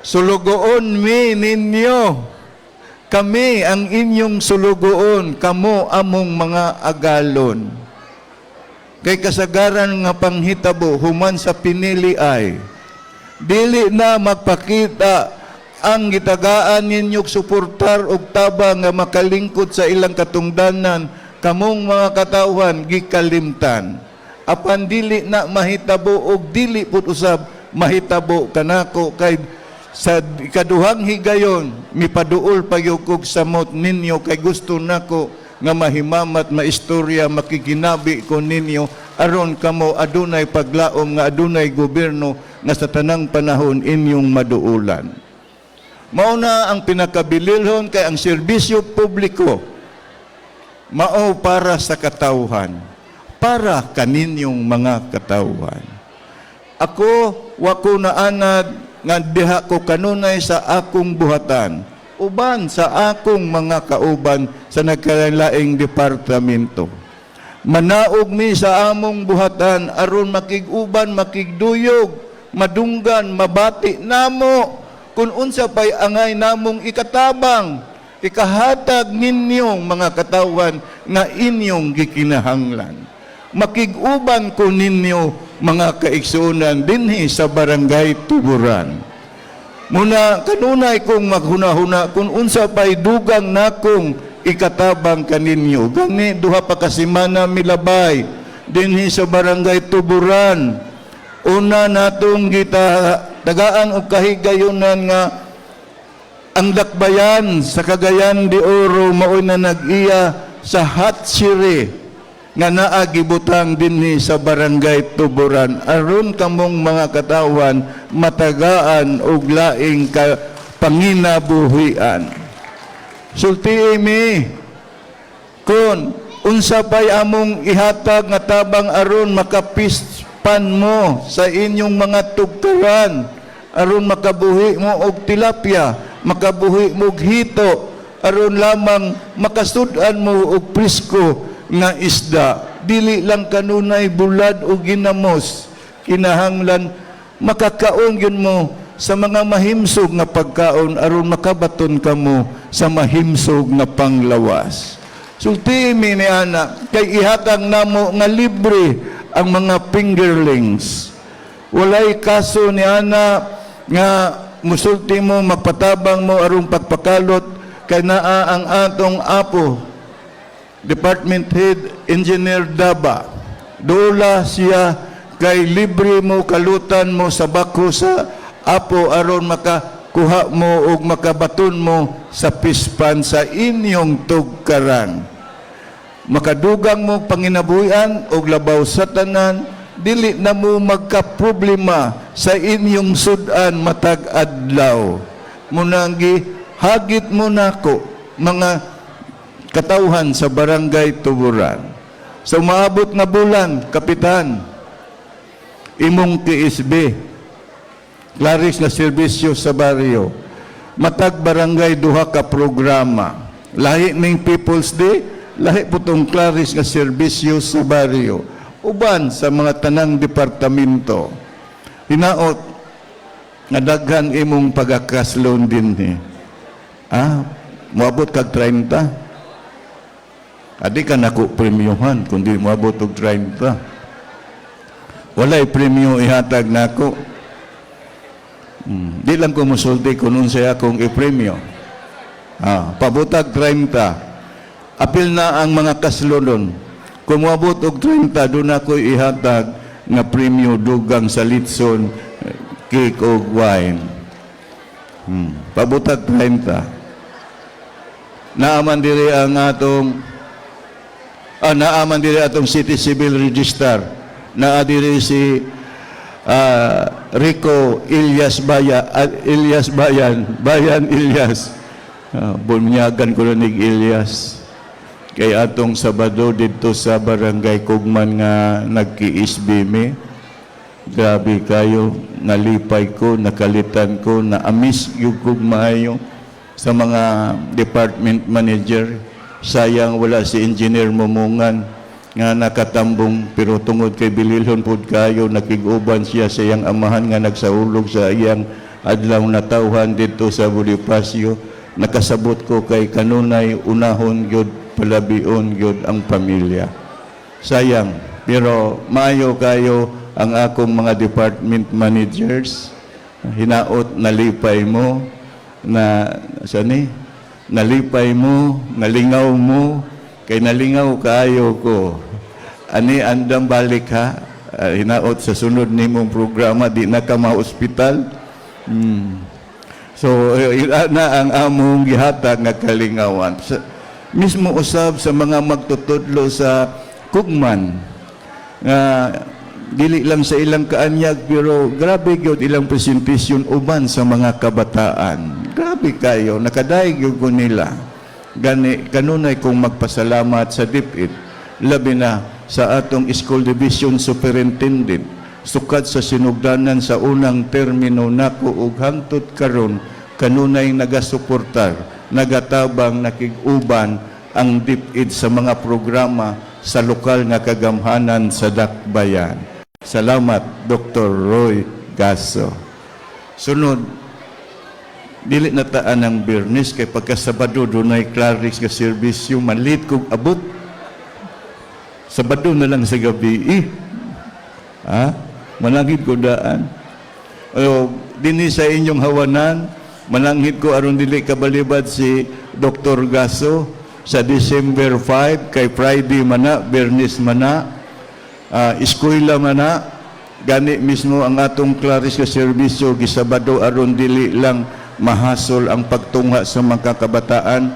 sulugoon mi ninyo, kami ang inyong sulugoon, kamo among mga agalon. Kay kasagaran nga panghitabo human sa pinili ay dili na magpakita ang gitagaan ninyong suportar og tabang nga makalingkod sa ilang katungdanan kamong mga katawhan gikalimtan. Apan dili na mahitabo og dili pud usab mahitabo kanako kay sa ikaduhang higayon mipaduol pagyukog samot ninyo kay gusto nako nga mahimamat maistorya makikinabi ko ninyo aron kamo adunay paglaom nga adunay gobyerno nga sa tanang panahon inyong maduulan. Mao na ang pinakabililhon kay ang serbisyo publiko mao para sa katawhan, para kaninyong mga katawhan. Ako wako na anad nga diha ko kanunay sa akong buhatan uban sa akong mga kauban sa nagkalaing departamento. Manaog mi sa among buhatan aron makig-uban, makigduyog, madunggan, mabati namo kung unsa pay angay namong ikatabang, ikahatag ninyong mga katawan nga inyong gikinahanglan. Makig-uban ko ninyo mga kaigsunan dinhi sa barangay Tuburan. Muna kanunay kong maghuna-huna kung unsa pay dugang nakong ikatabang kaninyo. Gani duha pa ka semana milabay dinhi sa barangay Tuburan. Una natong tagaan og kahigayunan nga ang dakbayan sa Cagayan de Oro mao na nag-iya sa hatsiri nga naa gibutang dinhi sa barangay Tuburan aron kamong mga katawan matagaan og laing panginabuhian. Sulti mi kun unsa pay among ihatag nga tabang aron makapispan mo sa inyong mga tugkaran aron makabuhi mo og tilapia, makabuhi mo og hito, aron lamang makasud-an mo og presko nga isda, dili lang kanunay bulad o ginamos, kinahanglan makakaon yun mo sa mga mahimsog nga pagkaon aron makabaton kamo sa mahimsog nga panglawas. Sulti mi ni ana kay ihatag namo nga libre ang mga fingerlings. Walay kaso ni ana nga musulti mo magpatabang mo aron pagpakalot kay naa ang atong apo Department Head Engineer Daba. Dola siya kay libre mo kalutan mo sa bako sa apo aron makakuha mo o makabaton mo sa pispan sa inyong tugkaran. Makadugang mo panginabuhian o labaw sa tanan, dili na mo magkaproblema sa inyong sudan matag adlaw. Munanggi hagit mo nako mga katauhan sa barangay Tuburan. Sa maabot na bulan, Kapitan, imong KSB, Clarice na serbisyo sa baryo, matag barangay duha ka programa. Lahi ning People's Day, lahi po tong Clarice nga serbisyo sa baryo. Uban sa mga tanang departamento. Hinaot, nga daghan imong pagakaslon din ni. Moabot kag 30. Adi ka naku premiuhan kundi moabot og 30. Walay premium ihatag nako. Di lang ko musulti kung unsay akong i-premium. Pabutag 30. Apil na ang mga kaslonon. Kung moabot og 30, doon ako ihatag nga premium dugang sa litson, cake o wine. Pabutag 30. Naaman diri ang naaman diri atong City Civil Register. Naa diri si Rico Ilyas Bayan Ilyas. Bunyagan ko na nig Ilyas. Kay atong Sabado dito sa Barangay Kugman nga nagki-isbi mi. Grabe kayo, nalipay ko, nakalitan ko, na-amiss yung maayo sa mga department manager. Sayang wala si Engineer Momungan nga nakatambong pero tungod kay bililhon pud kayo nakig-uban siya sa iyang amahan nga nagsaulog sa iyang adlaw na tawhan dito sa Bonifacio. Nakasabot ko kay kanunay unahon gyud palabion gyud ang pamilya. Sayang pero maayo kayo ang akong mga department managers. Hinaot nalipay mo na nalipay mo, nalingaw mo, kay nalingaw kaayo ko. Ani andam balik ha, hinaot sa sunod nimong programa, di na ka ma-hospital. So, na ang among gihatag nga kalingawan. Mismo usab sa mga magtutudlo sa Kugman, nga dili lang sa ilang kaanyag, pero grabe gyud ilang presentasyon uban sa mga kabataan. Grabe kayo, nakadaig yung nila. Kanunay kong magpasalamat sa DepEd, labi na sa atong School Division Superintendent, sukat sa sinugdanan sa unang termino nako ug hangtod karon kanunay nagasuportar, nagatabang nakig-uban ang DepEd sa mga programa sa lokal nga kagamhanan sa Dakbayan. Salamat, Dr. Roy Gasso. Sunod, dili na taan ang Biyernes kay pagkasabado dunay Clarice nga serbisyo manlit kog abot. Sabado na lang sa gabi. Manangit ko daan. Dinhi sa inyong hawanan, manangit ko aron dili kabalibad si Dr. Gasso sa December 5 kay Friday mana, Biyernes mana. Eskwela mana gani mismo ang atong Clarice nga serbisyo gisabado aron dili lang mahasol ang pagtungha sa mga kabataan.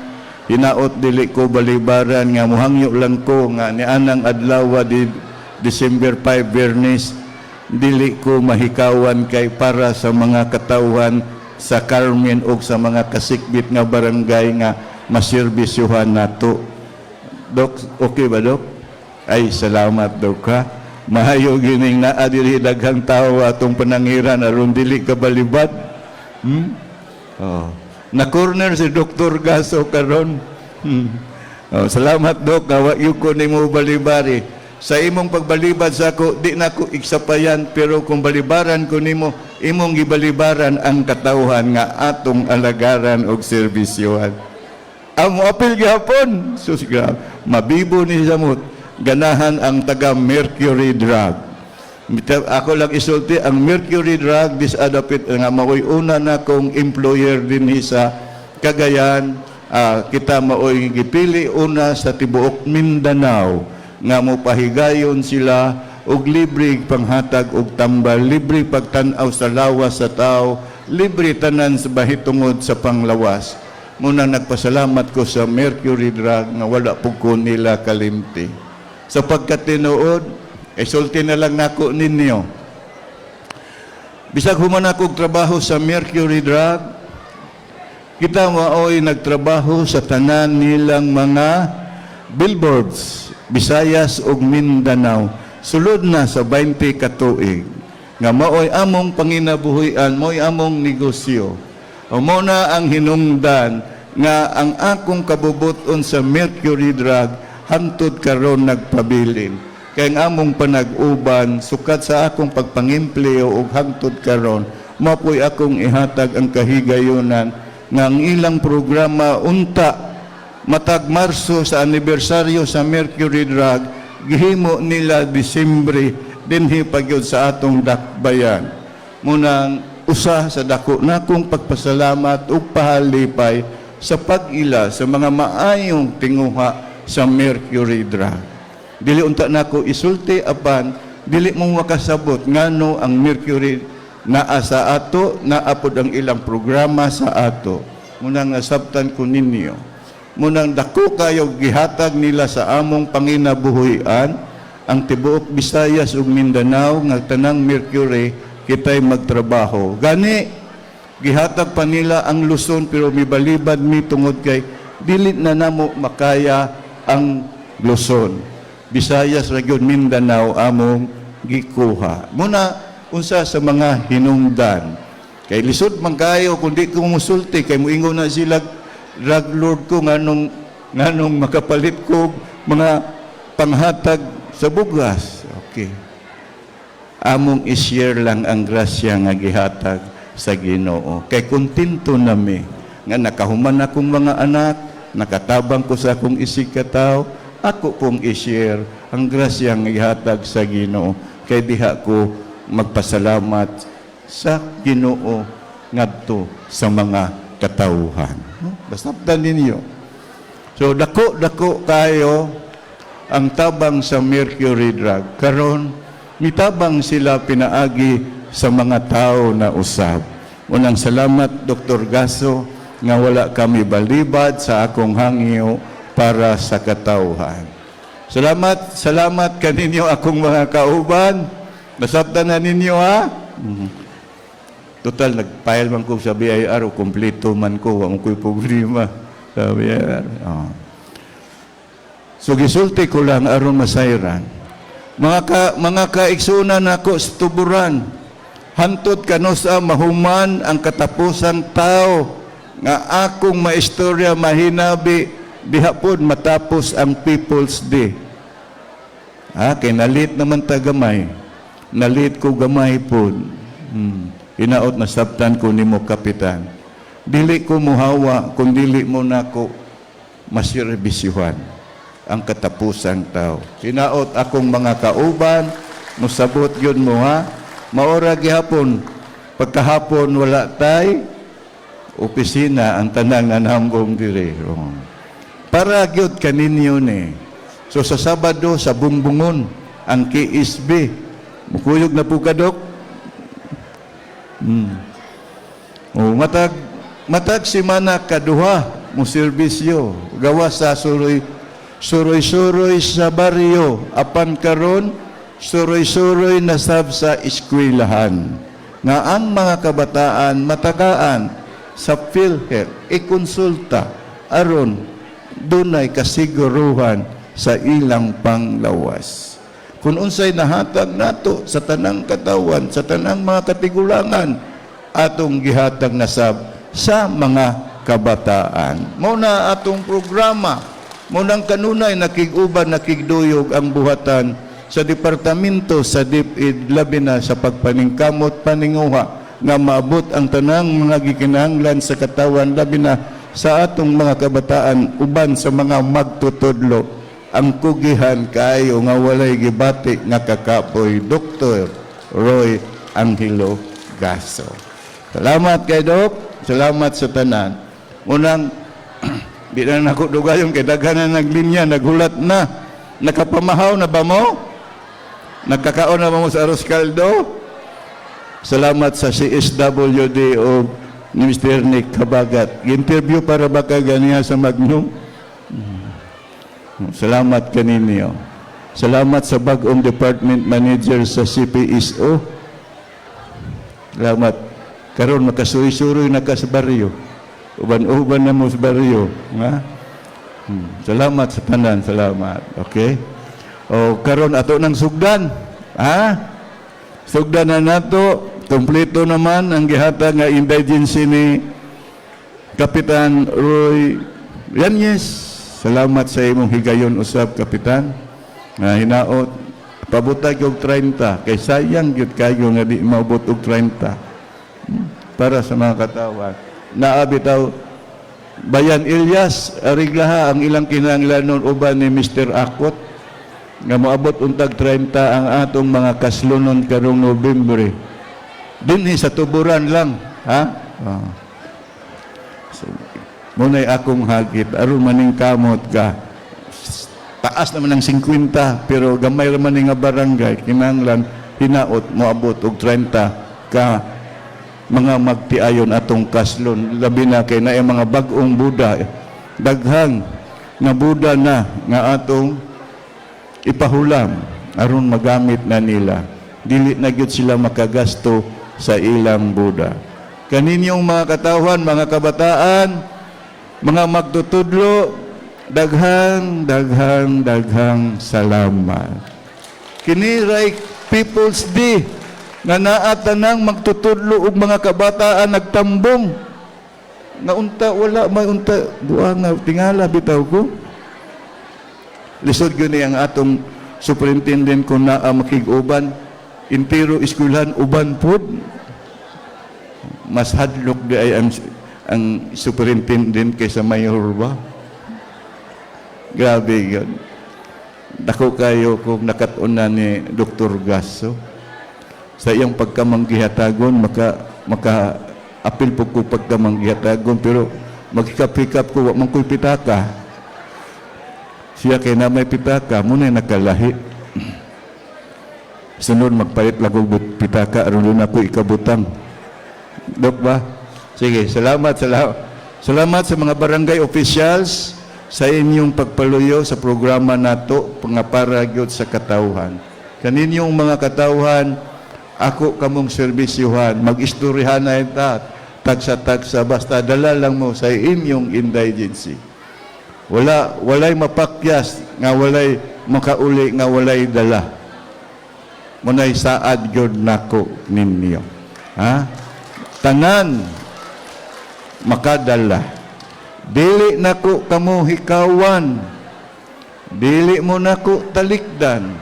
Hinaot dili ko balibaran nga muhangyo lang ko nga nianang adlaw di December 5 Biyernes dili ko mahikawan kay para sa mga katawhan sa Carmen o sa mga kasikbit nga barangay nga maserbisyuhan nato. Dok, okay ba Dok? Ay, salamat Dok ha. Mahayo gining naa diri daghang tawo atong panangiran aron dili ka balibad. Na-corner si Dr. Gaso karon. Oh, salamat, Dok. Gawa yung ko ni mo balibari. Sa imong pagbalibad sa ako, di na ko iksapayan, pero kung balibaran ko nimo, imong gibalibaran ang katawhan nga atong alagaran og serbisyohan. Amo apil gihapon. Sus, grabe. Mabibo ni Samot. Ganahan ang taga Mercury Drug. Ako lang isulti, ang Mercury Drug, disadapit nga maoy una na kong employer din sa Cagayan. Kita maoy gipili una sa tibuok Mindanao nga mo pahigayon sila og libre panghatag og tambal, libre pagtan-aw sa lawas sa tao, libre tanan sa bahitungod sa panglawas. Muna nagpasalamat ko sa Mercury Drug nga wala po ko nila kalimti. Sa pagkatinuod, isulti na lang nako ninyo. Bisag human akong trabaho sa Mercury Drug, kita maoy nagtrabaho sa tanan nilang mga billboards, Visayas ug Mindanao. Sulod na sa 20 ka tuig nga maoy among panginabuhian, maoy among negosyo. O mo na ang hinungdan nga ang akong kabubuton sa Mercury Drug hantod karon nagpabilin. Kay ang among panag-uban sukat sa akong pagpangimpleo ug hantod karon mapoy akong ihatag ang kahigayonan nga ang ilang programa unta matag Marso sa anibersaryo sa Mercury Drug gihimo nila Disyembre dinhi pagyud sa atong dakbayan. Munang usa sa dako nakong pagpasalamat ug pahalipay sa pag-ila sa mga maayong tinguha sa Mercury Drug. Dili unta nako isulti apan dili mo makasabot ngano ang Mercury naa sa ato, naapod ang ilang programa sa ato. Munang nasabtan ko ninyo. Munang dako kayo gihatag nila sa among panginabuhian, ang tibuok Visayas ug Mindanao nga tanang Mercury kitay magtrabaho. Gani gihatag pa nila ang Luzon pero mibalibad mi tungod kay dili na namo makaya ang Luzon. Visayas ragyod Mindanao among gikuha. Muna unsa sa mga hinungdan. Kay lisod man kayo kundi ko musulti kay muingon na sila drug lord ko nganong makapalit ko mga panghatag sa bugas. Okay. Among i-share lang ang grasya nga gihatag sa Ginoo. Kay kontento nami nga nakahuman akong mga anak, nakatabang ko sa akong isig ka tao, ako pong i-share ang grasya nga gihatag sa Ginoo. Kay diha ko magpasalamat sa Ginoo ngadto sa mga katawhan. Basabtan ninyo. So dako kayo ang tabang sa Mercury Drug. Karon mitabang sila pinaagi sa mga tao na usab. Unang salamat Dr. Gaso nga wala kami balibad sa akong hangyo para sa katawhan. Salamat kaninyo akong mga kauban. Nasabtan na ninyo ha? Total, nag-file man ko sa BIR o kompleto man ko, ang ko'y problema sa BIR. So, gisulti ko lang aron masayran. Mga kaigsunan ako sa tuburan, hantod kanusa mahuman ang katapusang tao nga akong maistorya mahinabi dihapon matapos ang People's Day. Kay nalit naman tagamay. Nalit ko gamay po. Hinaot na sabtan ko nimo kapitan. Dili ko muhawa kung dili mo nako masirebisyuhan ang katapusang tao. Hinaot akong mga kauban, musabot yun mo ha. Maora gihapon, pagkahapon wala tay, opisina ang tanang nanambong diri. Para gyud kaninyo ni. So sa Sabado sa Bungbungon ang KSB mukuyog na po kadok. Matag simana kaduha mo serbisyo gawa sa suroy-suroy sa baryo apan karon suroy-suroy na sab sa eskwelahan nga ang mga kabataan matagaan sa PhilHealth ikonsulta aron dunay kasiguruhan sa ilang panglawas. Kung unsay nahatag nato sa tanang katawan, sa tanang mga katigulangan, atong gihatag nasab sa mga kabataan. Muna atong programa, munang kanunay nakiguban, nakigduyog ang buhatan sa departamento sa DepEd labi na sa pagpaningkamot paninguha nga maabot ang tanang mga gikinahanglan sa katawan labi na sa atong mga kabataan uban sa mga magtutudlo ang kugihan kaayo nga walay gibati nga kakapoy Dr. Roy Angelo Gaso. Salamat kay Doc, salamat sa tanan. Unang di na ako dugayon kay daghan na naglinya, naghulat na. Nakapamahaw na ba mo? Nagkakaon na ba mo sa arroz caldo? Salamat sa CSWD o ni Mr. Nick Kabagat. Interview para ba ka ganiya sa Magnum? Salamat kaninyo. Salamat sa bagong department manager sa CPSO. Salamat. Karon makasuy-suroy na ka sa baryo. Uban-uban na mo sa baryo. Ha? Salamat sa tanan. Salamat. Okay? O karon ato ng sugdan. Ha? Sugdan na nato. Kompleto naman ang gihatag nga indigency ni Kapitan Roy Yanez. Salamat sa imong higayon usab, Kapitan. Hinaot. Pabutag og 30. Kay sayang gyud kayo nga di maabot og 30. Para sa mga katawan. Naabitaw Bayan Ilyas, ariglaha ang ilang kinahanglanon uban ni Mr. Akot nga moabot untag 30 ang atong mga kaslunon karong Nobyembre. Dinhi sa tuburan lang, ha? So, muna'y akong hagit, aron maning kamot ka. Taas naman ng 50, pero gamay naman nga barangay, kinahanglan hinaot moabot og 30 ka mga magtiayon atong kaslon, labi na kay naay mga bag-ong Buda, daghang nga Buda na nga atong ipahulam aron magamit na nila. Dili na gyud sila makagasto sa ilang Buda. Kaninyong mga katawhan, mga kabataan, mga magtutudlo, daghang salamat. Kini ray People's Day nga naa tanang magtutudlo og mga kabataan nagtambong. Nga unta wala may unta buang tingala bitaw ko. Lisod gyud ang atong superintendent ko na makig-uban intero eskwelahan uban pod. Mas hadlok di ay ang superintendent kaysa mayor ba? Grabe yun. Dako kayo kung nakatunan ni Dr. Gaso. Sa iyang pagkamanggihatagon, maka-apil po ko pagkamanggihatagon, pero magkikap-hikap ko, wak man ko'y pitaka. Siya kay na may pitaka, muna nakalahi. Sunod, magpalit lagog pitaka, aron doon ako ikabutang. Dok ba? Sige, salamat sa mga barangay officials sa inyong pagpaluyo sa programa nato pangaparagyo sa katawhan. Kaninyong mga katawhan, ako kamong serbisyuhan, mag-istoryahan na ita, tagsa-tagsa, basta dala lang mo sa inyong indigency. Walay mapakyas, nga walay makauli, nga walay dala. Munay saad yun nako ninyo. Ha? Tanan, makadala. Dili nako kamo hikawan. Dili mo nako talikdan.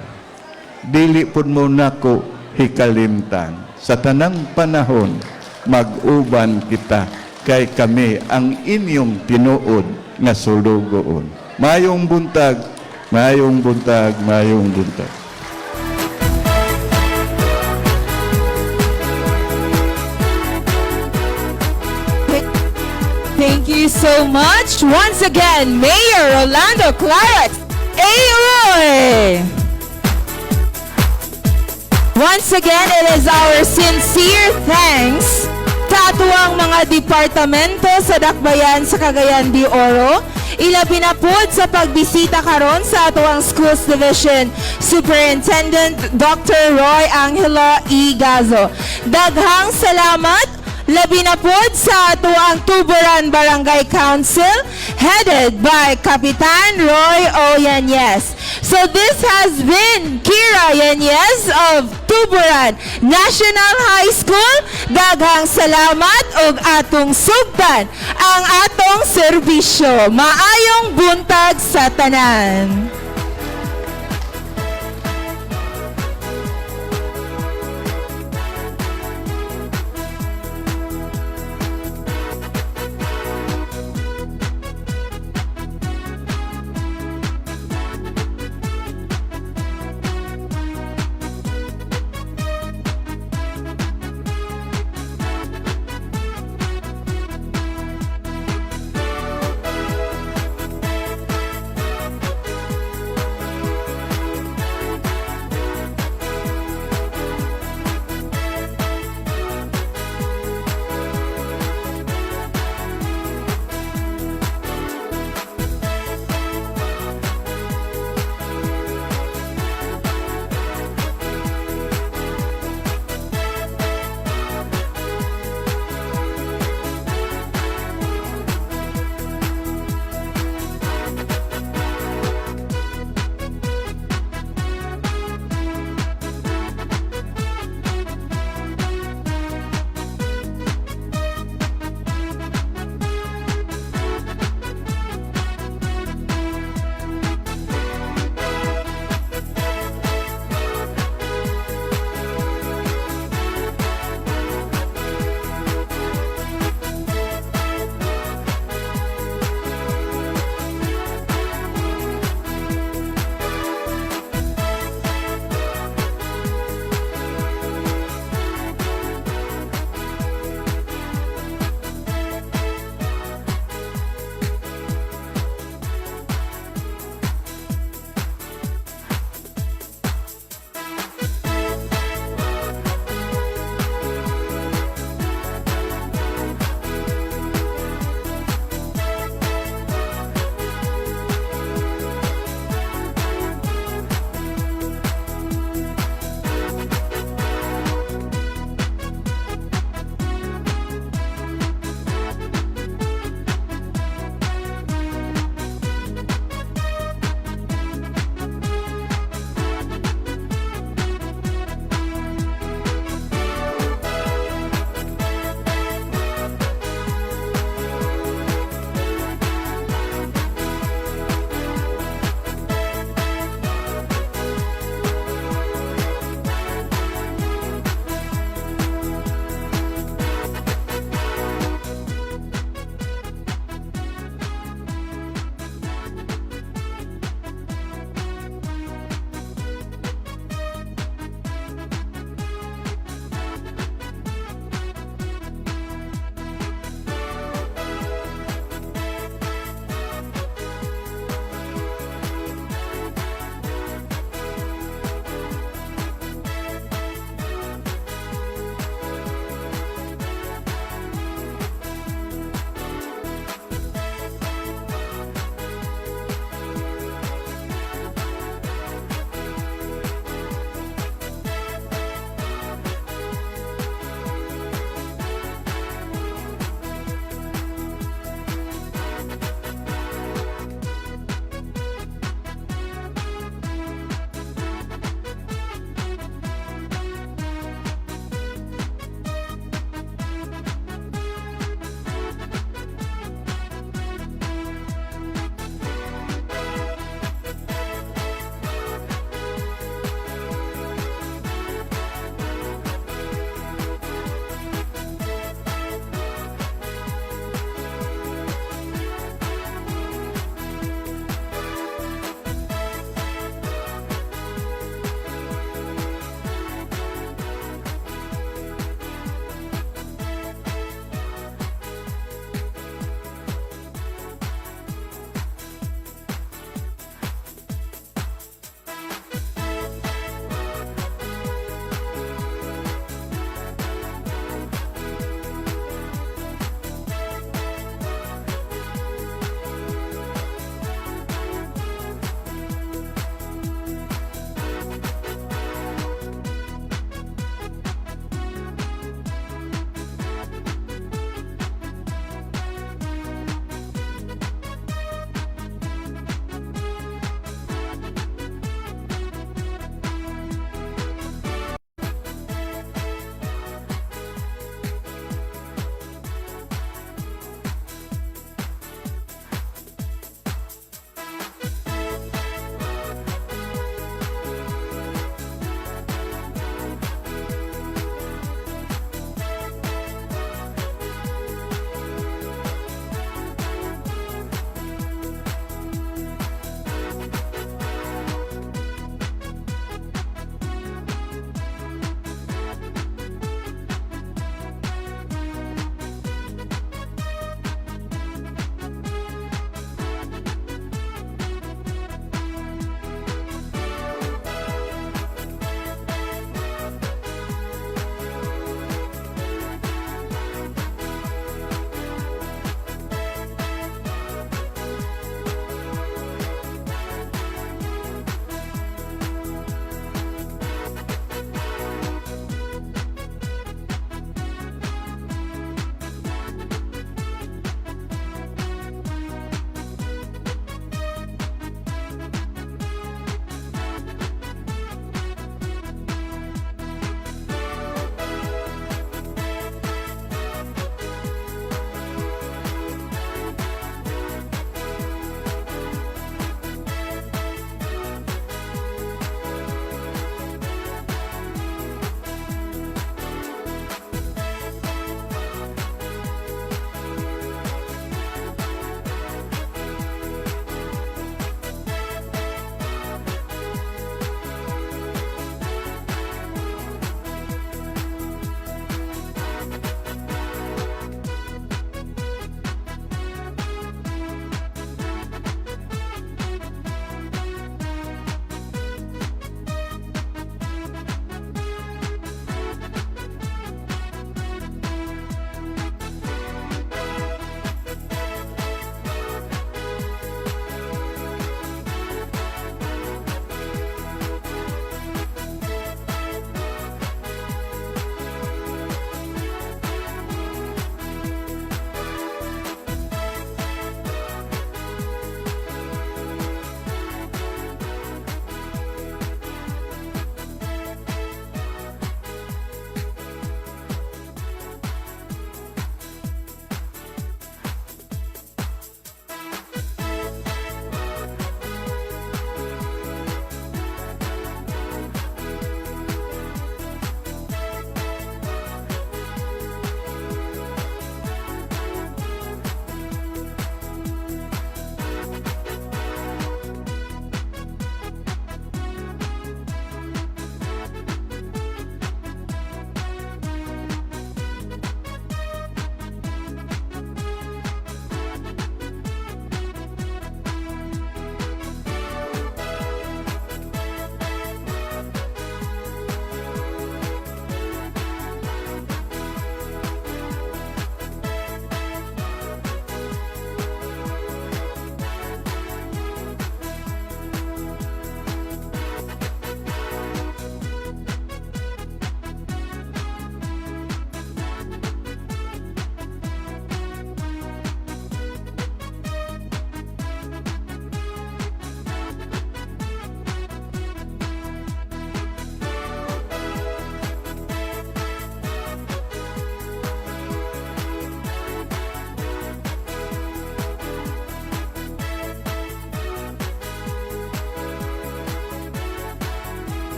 Dili pud mo nako hikalimtan. Sa tanang panahon, mag-uban kita kay kami ang inyong tinuod nga sulugoon. Mayong buntag, mayong buntag, mayong buntag. Thank you so much. Once again, Mayor Rolando Clark Aroy. Once again, it is our sincere thanks sa atuang mga departamento sa Dakbayan sa Cagayan de Oro. Ilabi na pod sa pagbisita karon sa atuang Schools Division Superintendent Dr. Roy Angelo E. Gazo. Daghang salamat. Labi na pod sa ato ang Tuburan Barangay Council headed by Kapitan Roy O. Yanyes. So this has been Kira Yanyes of Tuburan National High School. Daghang salamat ug atong sugdan ang atong serbisyo. Maayong buntag sa tanan.